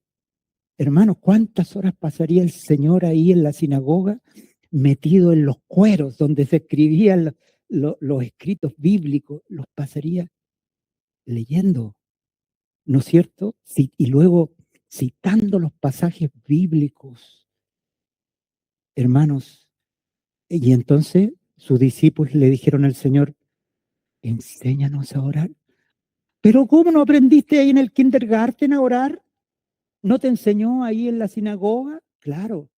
Hermanos, ¿cuántas horas pasaría el Señor ahí en la sinagoga metido en los cueros donde se escribían los escritos bíblicos? Los pasaría leyendo, ¿no es cierto? Sí, y luego citando los pasajes bíblicos. Hermanos, y entonces sus discípulos le dijeron al Señor: enséñanos a orar. Pero ¿cómo no aprendiste ahí en el kindergarten a orar? ¿No te enseñó ahí en la sinagoga? Claro.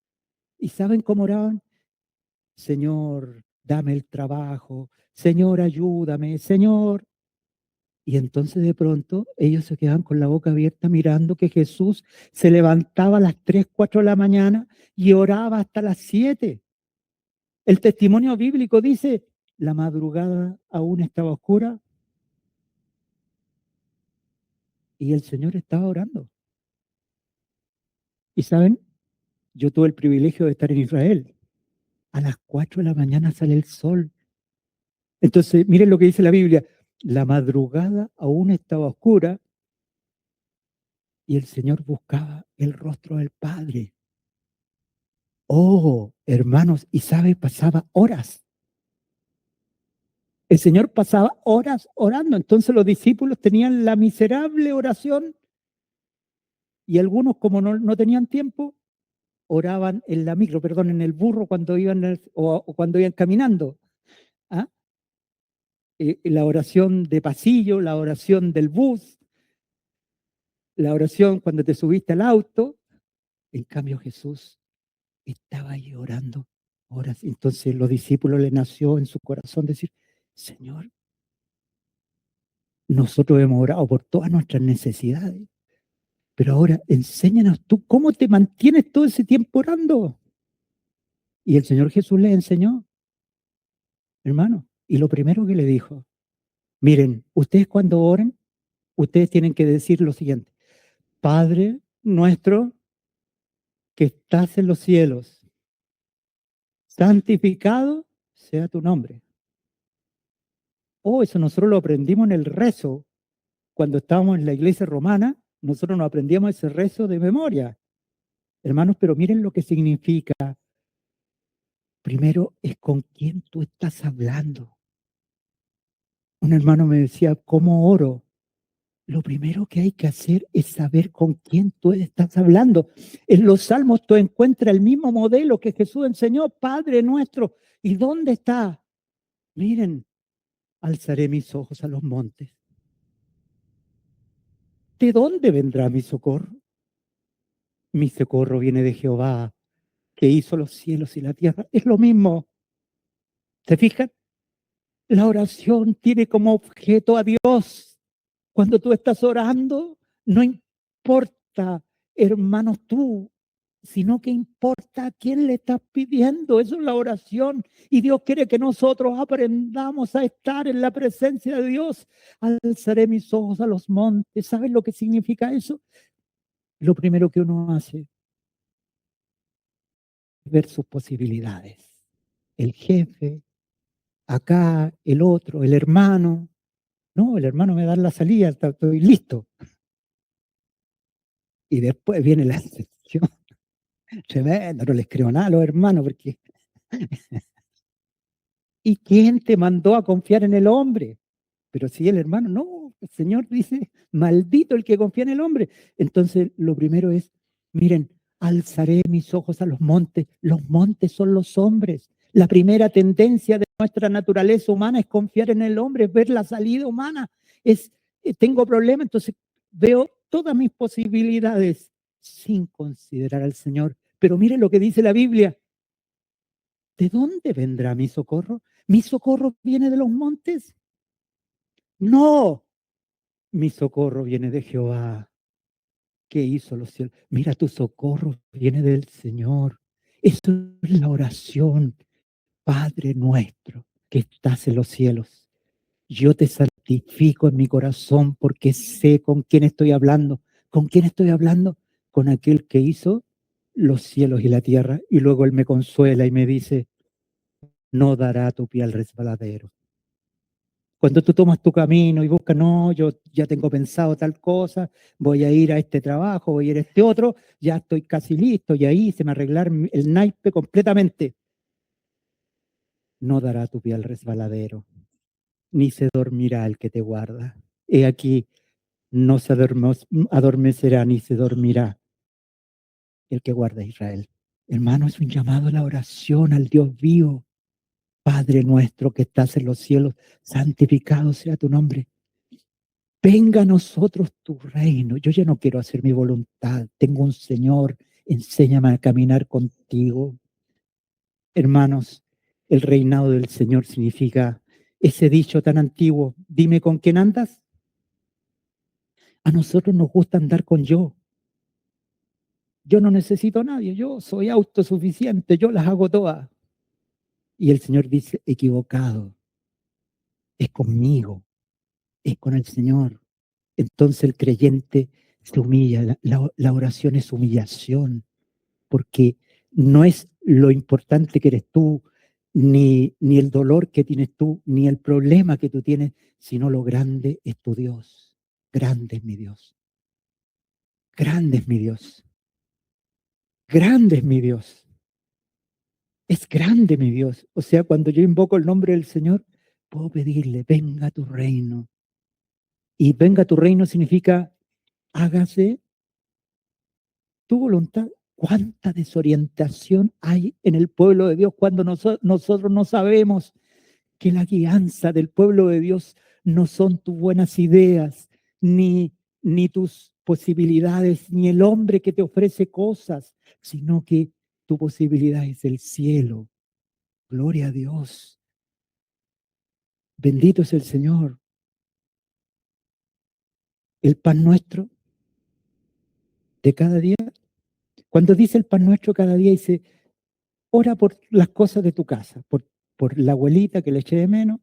¿Y saben cómo oraban? Señor, dame el trabajo. Señor, ayúdame. Señor. Y entonces de pronto ellos se quedaban con la boca abierta mirando que Jesús se levantaba a las 3, 4 de la mañana y oraba hasta las 7. El testimonio bíblico dice, la madrugada aún estaba oscura y el Señor estaba orando. Y saben, yo tuve el privilegio de estar en Israel. A las 4 de la mañana sale el sol. Entonces, miren lo que dice la Biblia. La madrugada aún estaba oscura y el Señor buscaba el rostro del Padre. Oh, hermanos, y sabe, pasaba horas. El Señor pasaba horas orando. Entonces los discípulos tenían la miserable oración y algunos, como no tenían tiempo, oraban en la micro, perdón, en el burro cuando iban o cuando iban caminando. ¿Ah? La oración de pasillo, la oración del bus, la oración cuando te subiste al auto. En cambio Jesús estaba ahí orando horas. Entonces los discípulos le nació en su corazón decir, Señor, nosotros hemos orado por todas nuestras necesidades, pero ahora enséñanos tú cómo te mantienes todo ese tiempo orando. Y el Señor Jesús le enseñó, hermano, y lo primero que le dijo, miren, ustedes cuando oren, ustedes tienen que decir lo siguiente, Padre nuestro que estás en los cielos, santificado sea tu nombre. Oh, eso nosotros lo aprendimos en el rezo. Cuando estábamos en la iglesia romana, nosotros nos aprendíamos ese rezo de memoria. Hermanos, pero miren lo que significa. Primero es con quién tú estás hablando. Un hermano me decía, ¿cómo oro? Lo primero que hay que hacer es saber con quién tú estás hablando. En los salmos tú encuentras el mismo modelo que Jesús enseñó, Padre nuestro. ¿Y dónde está? Miren, alzaré mis ojos a los montes. ¿De dónde vendrá mi socorro? Mi socorro viene de Jehová, que hizo los cielos y la tierra. Es lo mismo. ¿Se fijan? La oración tiene como objeto a Dios. Cuando tú estás orando, no importa, hermanos, tú, sino que importa a quién le estás pidiendo. Eso es la oración. Y Dios quiere que nosotros aprendamos a estar en la presencia de Dios. Alzaré mis ojos a los montes. ¿Sabes lo que significa eso? Lo primero que uno hace es ver sus posibilidades. El jefe, acá, el otro, el hermano. No, el hermano me da la salida, estoy listo. Y después viene la excepción. Tremendo, no les creo nada a los hermanos, porque ¿y quién te mandó a confiar en el hombre? Pero si el hermano, no, el Señor dice, maldito el que confía en el hombre. Entonces, lo primero es, miren, alzaré mis ojos a los montes son los hombres. La primera tendencia de nuestra naturaleza humana es confiar en el hombre, es ver la salida humana. Es, tengo problemas, entonces veo todas mis posibilidades sin considerar al Señor. Pero miren lo que dice la Biblia, ¿de dónde vendrá mi socorro? ¿Mi socorro viene de los montes? No, mi socorro viene de Jehová, que hizo los cielos. Mira, tu socorro viene del Señor. Eso es la oración, Padre nuestro, que estás en los cielos. Yo te santifico en mi corazón porque sé con quién estoy hablando. ¿Con quién estoy hablando? Con aquel que hizo los cielos y la tierra. Y luego Él me consuela y me dice, no dará tu pie al resbaladero. Cuando tú tomas tu camino y buscas, no, yo ya tengo pensado tal cosa, voy a ir a este trabajo, voy a ir a este otro, ya estoy casi listo y ahí se me arreglar el naipe completamente. No dará tu pie al resbaladero, ni se dormirá el que te guarda. He aquí, no se adormecerá ni se dormirá el que guarda a Israel. Hermano, es un llamado a la oración al Dios vivo. Padre nuestro que estás en los cielos, santificado sea tu nombre. Venga a nosotros tu reino. Yo ya no quiero hacer mi voluntad. Tengo un Señor. Enséñame a caminar contigo. Hermanos, el reinado del Señor significa ese dicho tan antiguo. Dime con quién andas. A nosotros nos gusta andar con yo. Yo no necesito a nadie. Yo soy autosuficiente. Yo las hago todas. Y el Señor dice, equivocado. Es conmigo. Es con el Señor. Entonces el creyente se humilla. La oración es humillación, porque no es lo importante que eres tú, ni el dolor que tienes tú, ni el problema que tú tienes, sino lo grande es tu Dios. Grande es mi Dios. Grande es mi Dios. Grande es mi Dios. Es grande mi Dios. O sea, cuando yo invoco el nombre del Señor, puedo pedirle, venga a tu reino. Y venga a tu reino significa, hágase tu voluntad. ¿Cuánta desorientación hay en el pueblo de Dios cuando nosotros no sabemos que la guianza del pueblo de Dios no son tus buenas ideas, ni tus posibilidades, ni el hombre que te ofrece cosas, sino que tu posibilidad es el cielo? Gloria a Dios. Bendito es el Señor. El pan nuestro de cada día. Cuando dice el pan nuestro cada día, dice, ora por las cosas de tu casa, por la abuelita que le eché de menos,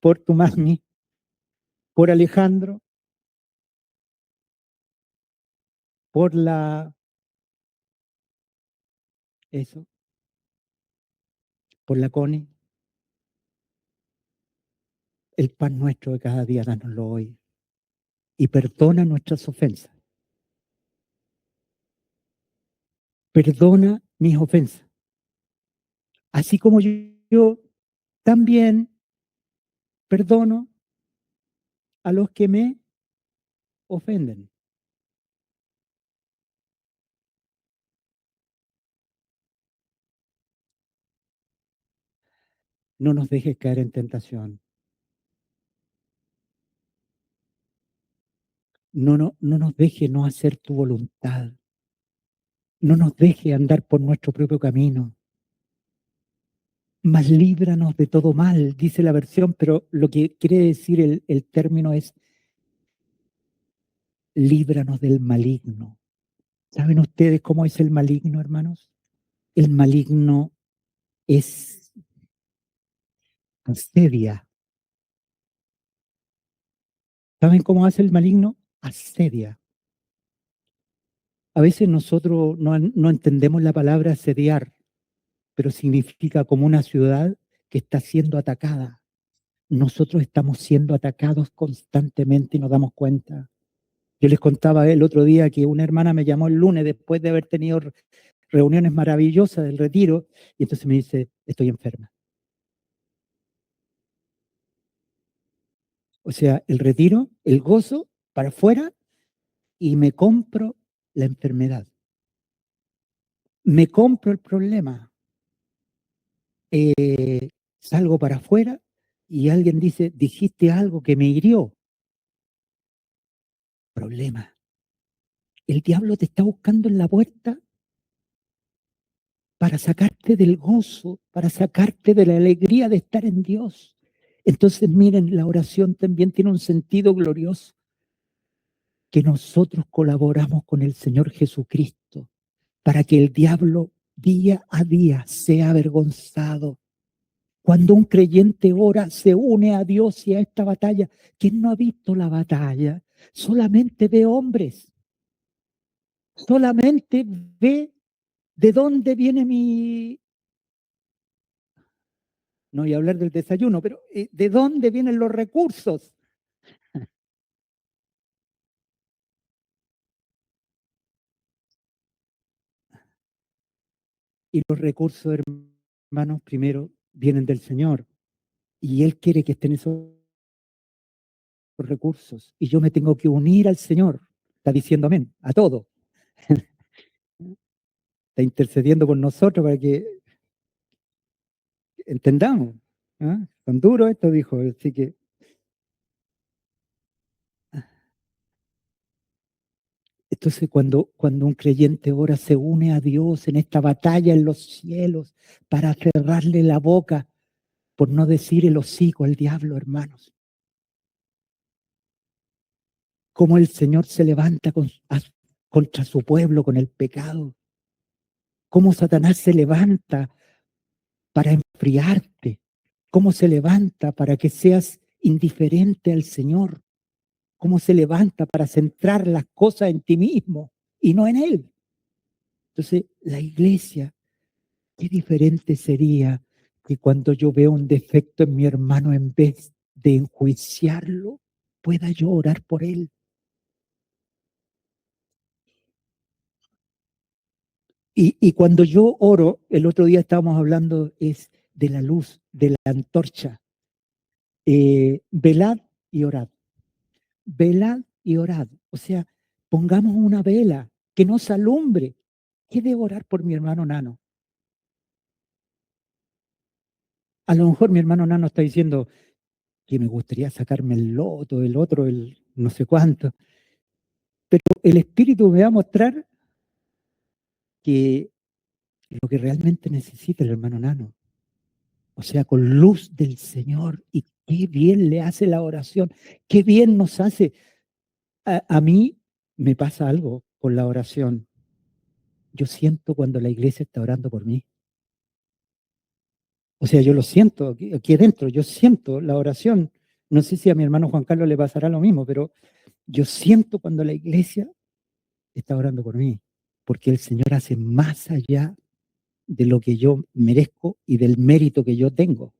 por tu mami, por Alejandro, por eso, por la Connie. El pan nuestro de cada día, dánoslo hoy. Y perdona nuestras ofensas. Perdona mis ofensas. Así como yo también perdono a los que me ofenden. No nos dejes caer en tentación. No nos dejes no hacer tu voluntad. no nos deje andar por nuestro propio camino, mas líbranos de todo mal, dice la versión, pero lo que quiere decir el término es líbranos del maligno. ¿Saben ustedes cómo es el maligno, hermanos? El maligno es asedia. ¿Saben cómo hace el maligno? Asedia. A veces nosotros no entendemos la palabra asediar, pero significa como una ciudad que está siendo atacada. Nosotros estamos siendo atacados constantemente y nos damos cuenta. Yo les contaba el otro día que una hermana me llamó el lunes después de haber tenido reuniones maravillosas del retiro y entonces me dice, estoy enferma. O sea, el retiro, el gozo para afuera y me compro la enfermedad. Me compro el problema. Salgo para afuera y alguien dice, dijiste algo que me hirió. Problema. El diablo te está buscando en la puerta para sacarte del gozo, para sacarte de la alegría de estar en Dios. Entonces, miren, la oración también tiene un sentido glorioso, que nosotros colaboramos con el Señor Jesucristo para que el diablo día a día sea avergonzado. Cuando un creyente ora, se une a Dios y a esta batalla. ¿Quién no ha visto la batalla? Solamente ve hombres, solamente ve de dónde viene mi, no voy a hablar del desayuno, pero ¿de dónde vienen los recursos? Y los recursos, hermanos, primero vienen del Señor. Y Él quiere que estén esos recursos. Y yo me tengo que unir al Señor. Está diciendo amén a todo. Está intercediendo por nosotros para que entendamos. ¿Ah? Tan duro esto, dijo. Así que, entonces, cuando un creyente ora, se une a Dios en esta batalla en los cielos para cerrarle la boca, por no decir el hocico al diablo, hermanos. Cómo el Señor se levanta contra su pueblo con el pecado. Cómo Satanás se levanta para enfriarte. Cómo se levanta para que seas indiferente al Señor. Cómo se levanta para centrar las cosas en ti mismo y no en Él. Entonces, la iglesia, qué diferente sería que cuando yo veo un defecto en mi hermano, en vez de enjuiciarlo, pueda yo orar por él. Y cuando yo oro, el otro día estábamos hablando es de la luz, de la antorcha. Velad y orad. Velad y orad. O sea, pongamos una vela que nos alumbre. ¿Qué debo orar por mi hermano Nano? A lo mejor mi hermano Nano está diciendo que me gustaría sacarme el loto, el otro, el no sé cuánto. Pero el Espíritu me va a mostrar que lo que realmente necesita el hermano Nano. O sea, con luz del Señor. Y qué bien le hace la oración. Qué bien nos hace. A mí me pasa algo con la oración. Yo siento cuando la iglesia está orando por mí. O sea, yo lo siento aquí adentro. Yo siento la oración. No sé si a mi hermano Juan Carlos le pasará lo mismo, pero yo siento cuando la iglesia está orando por mí. Porque el Señor hace más allá de lo que yo merezco y del mérito que yo tengo.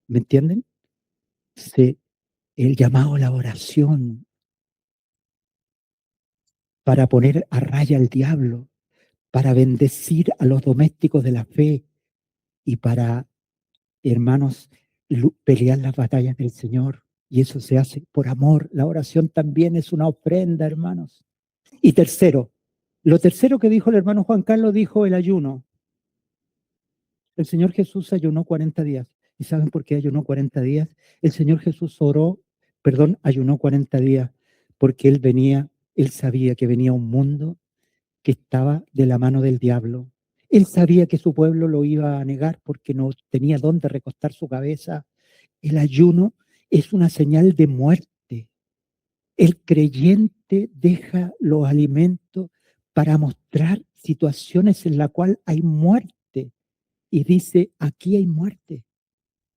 ¿Me entienden? Se, el llamado a la oración para poner a raya al diablo, para bendecir a los domésticos de la fe y para, hermanos, pelear las batallas del Señor. Y eso se hace por amor. La oración también es una ofrenda, hermanos. Y tercero, lo tercero que dijo el hermano Juan Carlos, dijo el ayuno. El Señor Jesús ayunó 40 días. ¿Y saben por qué ayunó 40 días? El Señor Jesús ayunó 40 días, porque Él sabía que venía un mundo que estaba de la mano del diablo. Él sabía que su pueblo lo iba a negar porque no tenía dónde recostar su cabeza. El ayuno es una señal de muerte. El creyente deja los alimentos para mostrar situaciones en las cuales hay muerte y dice, aquí hay muerte.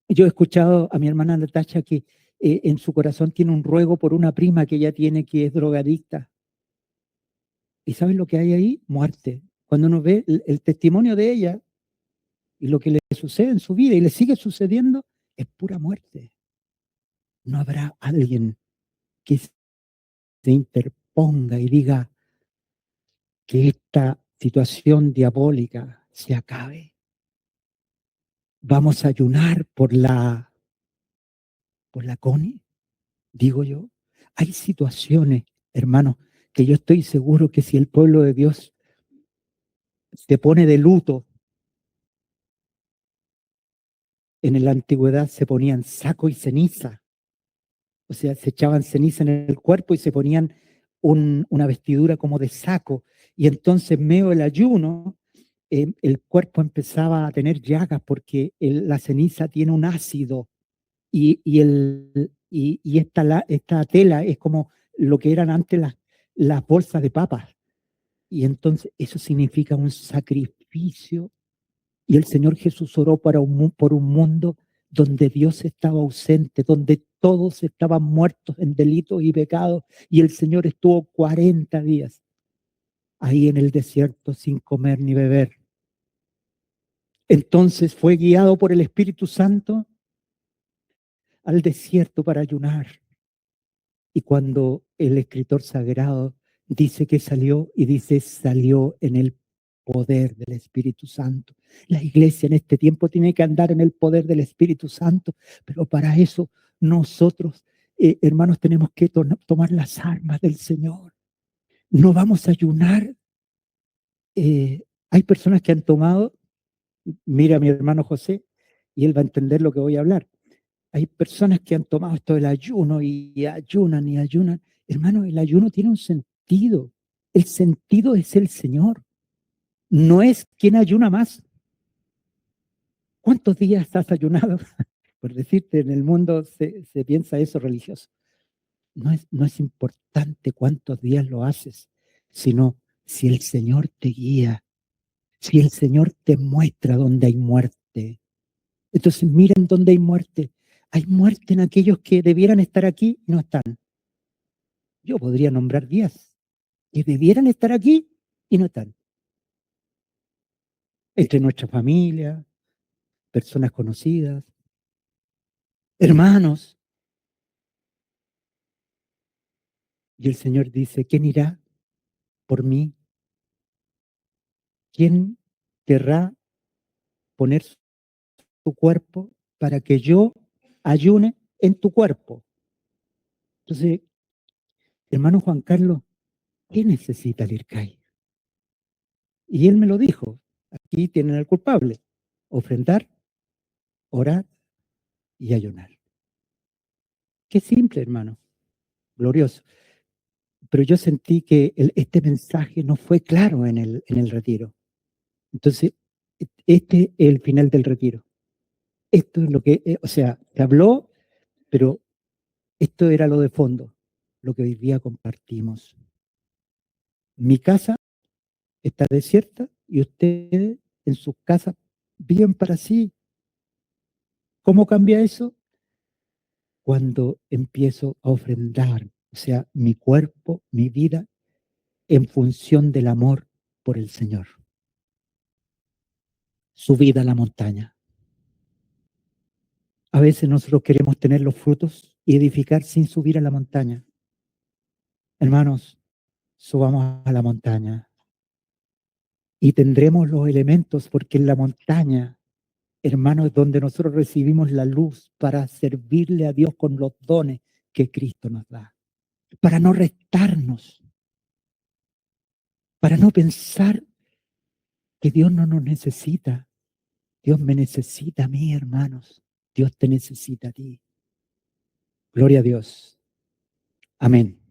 Yo he escuchado a mi hermana Natacha que en su corazón tiene un ruego por una prima que ella tiene que es drogadicta. ¿Y saben lo que hay ahí? Muerte. Cuando uno ve el testimonio de ella y lo que le sucede en su vida y le sigue sucediendo, es pura muerte. No habrá alguien que se interponga y diga que esta situación diabólica se acabe. Vamos a ayunar por la Connie, digo yo. Hay situaciones, hermanos, que yo estoy seguro que si el pueblo de Dios se pone de luto, en la antigüedad se ponían saco y ceniza, o sea, se echaban ceniza en el cuerpo y se ponían una vestidura como de saco, y entonces medio el ayuno, el cuerpo empezaba a tener llagas porque la ceniza tiene un ácido y esta tela es como lo que eran antes las bolsas de papas. Y entonces eso significa un sacrificio. Y el Señor Jesús oró por un mundo donde Dios estaba ausente, donde todos estaban muertos en delitos y pecados. Y el Señor estuvo 40 días ahí en el desierto sin comer ni beber. Entonces fue guiado por el Espíritu Santo al desierto para ayunar. Y cuando el escritor sagrado dice que salió, y dice salió en el poder del Espíritu Santo. La iglesia en este tiempo tiene que andar en el poder del Espíritu Santo, pero para eso nosotros, hermanos, tenemos que tomar las armas del Señor. No vamos a ayunar. Hay personas que han tomado, mira a mi hermano José, y él va a entender lo que voy a hablar. Hay personas que han tomado esto del ayuno y ayunan y ayunan. Hermano, el ayuno tiene un sentido. El sentido es el Señor. No es quien ayuna más. ¿Cuántos días has ayunado? Por decirte, en el mundo se piensa eso religioso. No es importante cuántos días lo haces, sino si el Señor te guía, si el Señor te muestra dónde hay muerte. Entonces miren dónde hay muerte. Hay muerte en aquellos que debieran estar aquí y no están. Yo podría nombrar 10 que debieran estar aquí y no están. Entre nuestra familia, personas conocidas, hermanos. Y el Señor dice, ¿quién irá por mí? ¿Quién querrá poner su cuerpo para que yo ayune en tu cuerpo? Entonces, hermano Juan Carlos, ¿qué necesita el IRCAI? Y él me lo dijo, aquí tienen al culpable, ofrendar, orar y ayunar. Qué simple, hermano, glorioso. Pero yo sentí que este mensaje no fue claro en el retiro. Entonces, este es el final del retiro. Esto es lo que, o sea, se habló, pero esto era lo de fondo, lo que hoy día compartimos. Mi casa está desierta y ustedes en sus casas viven para sí. ¿Cómo cambia eso? Cuando empiezo a ofrendar, o sea, mi cuerpo, mi vida, en función del amor por el Señor. Subida a la montaña. A veces nosotros queremos tener los frutos y edificar sin subir a la montaña. Hermanos, subamos a la montaña y tendremos los elementos porque en la montaña, hermanos, es donde nosotros recibimos la luz para servirle a Dios con los dones que Cristo nos da. Para no restarnos, para no pensar que Dios no nos necesita. Dios me necesita a mí, hermanos. Dios te necesita a ti. Gloria a Dios. Amén.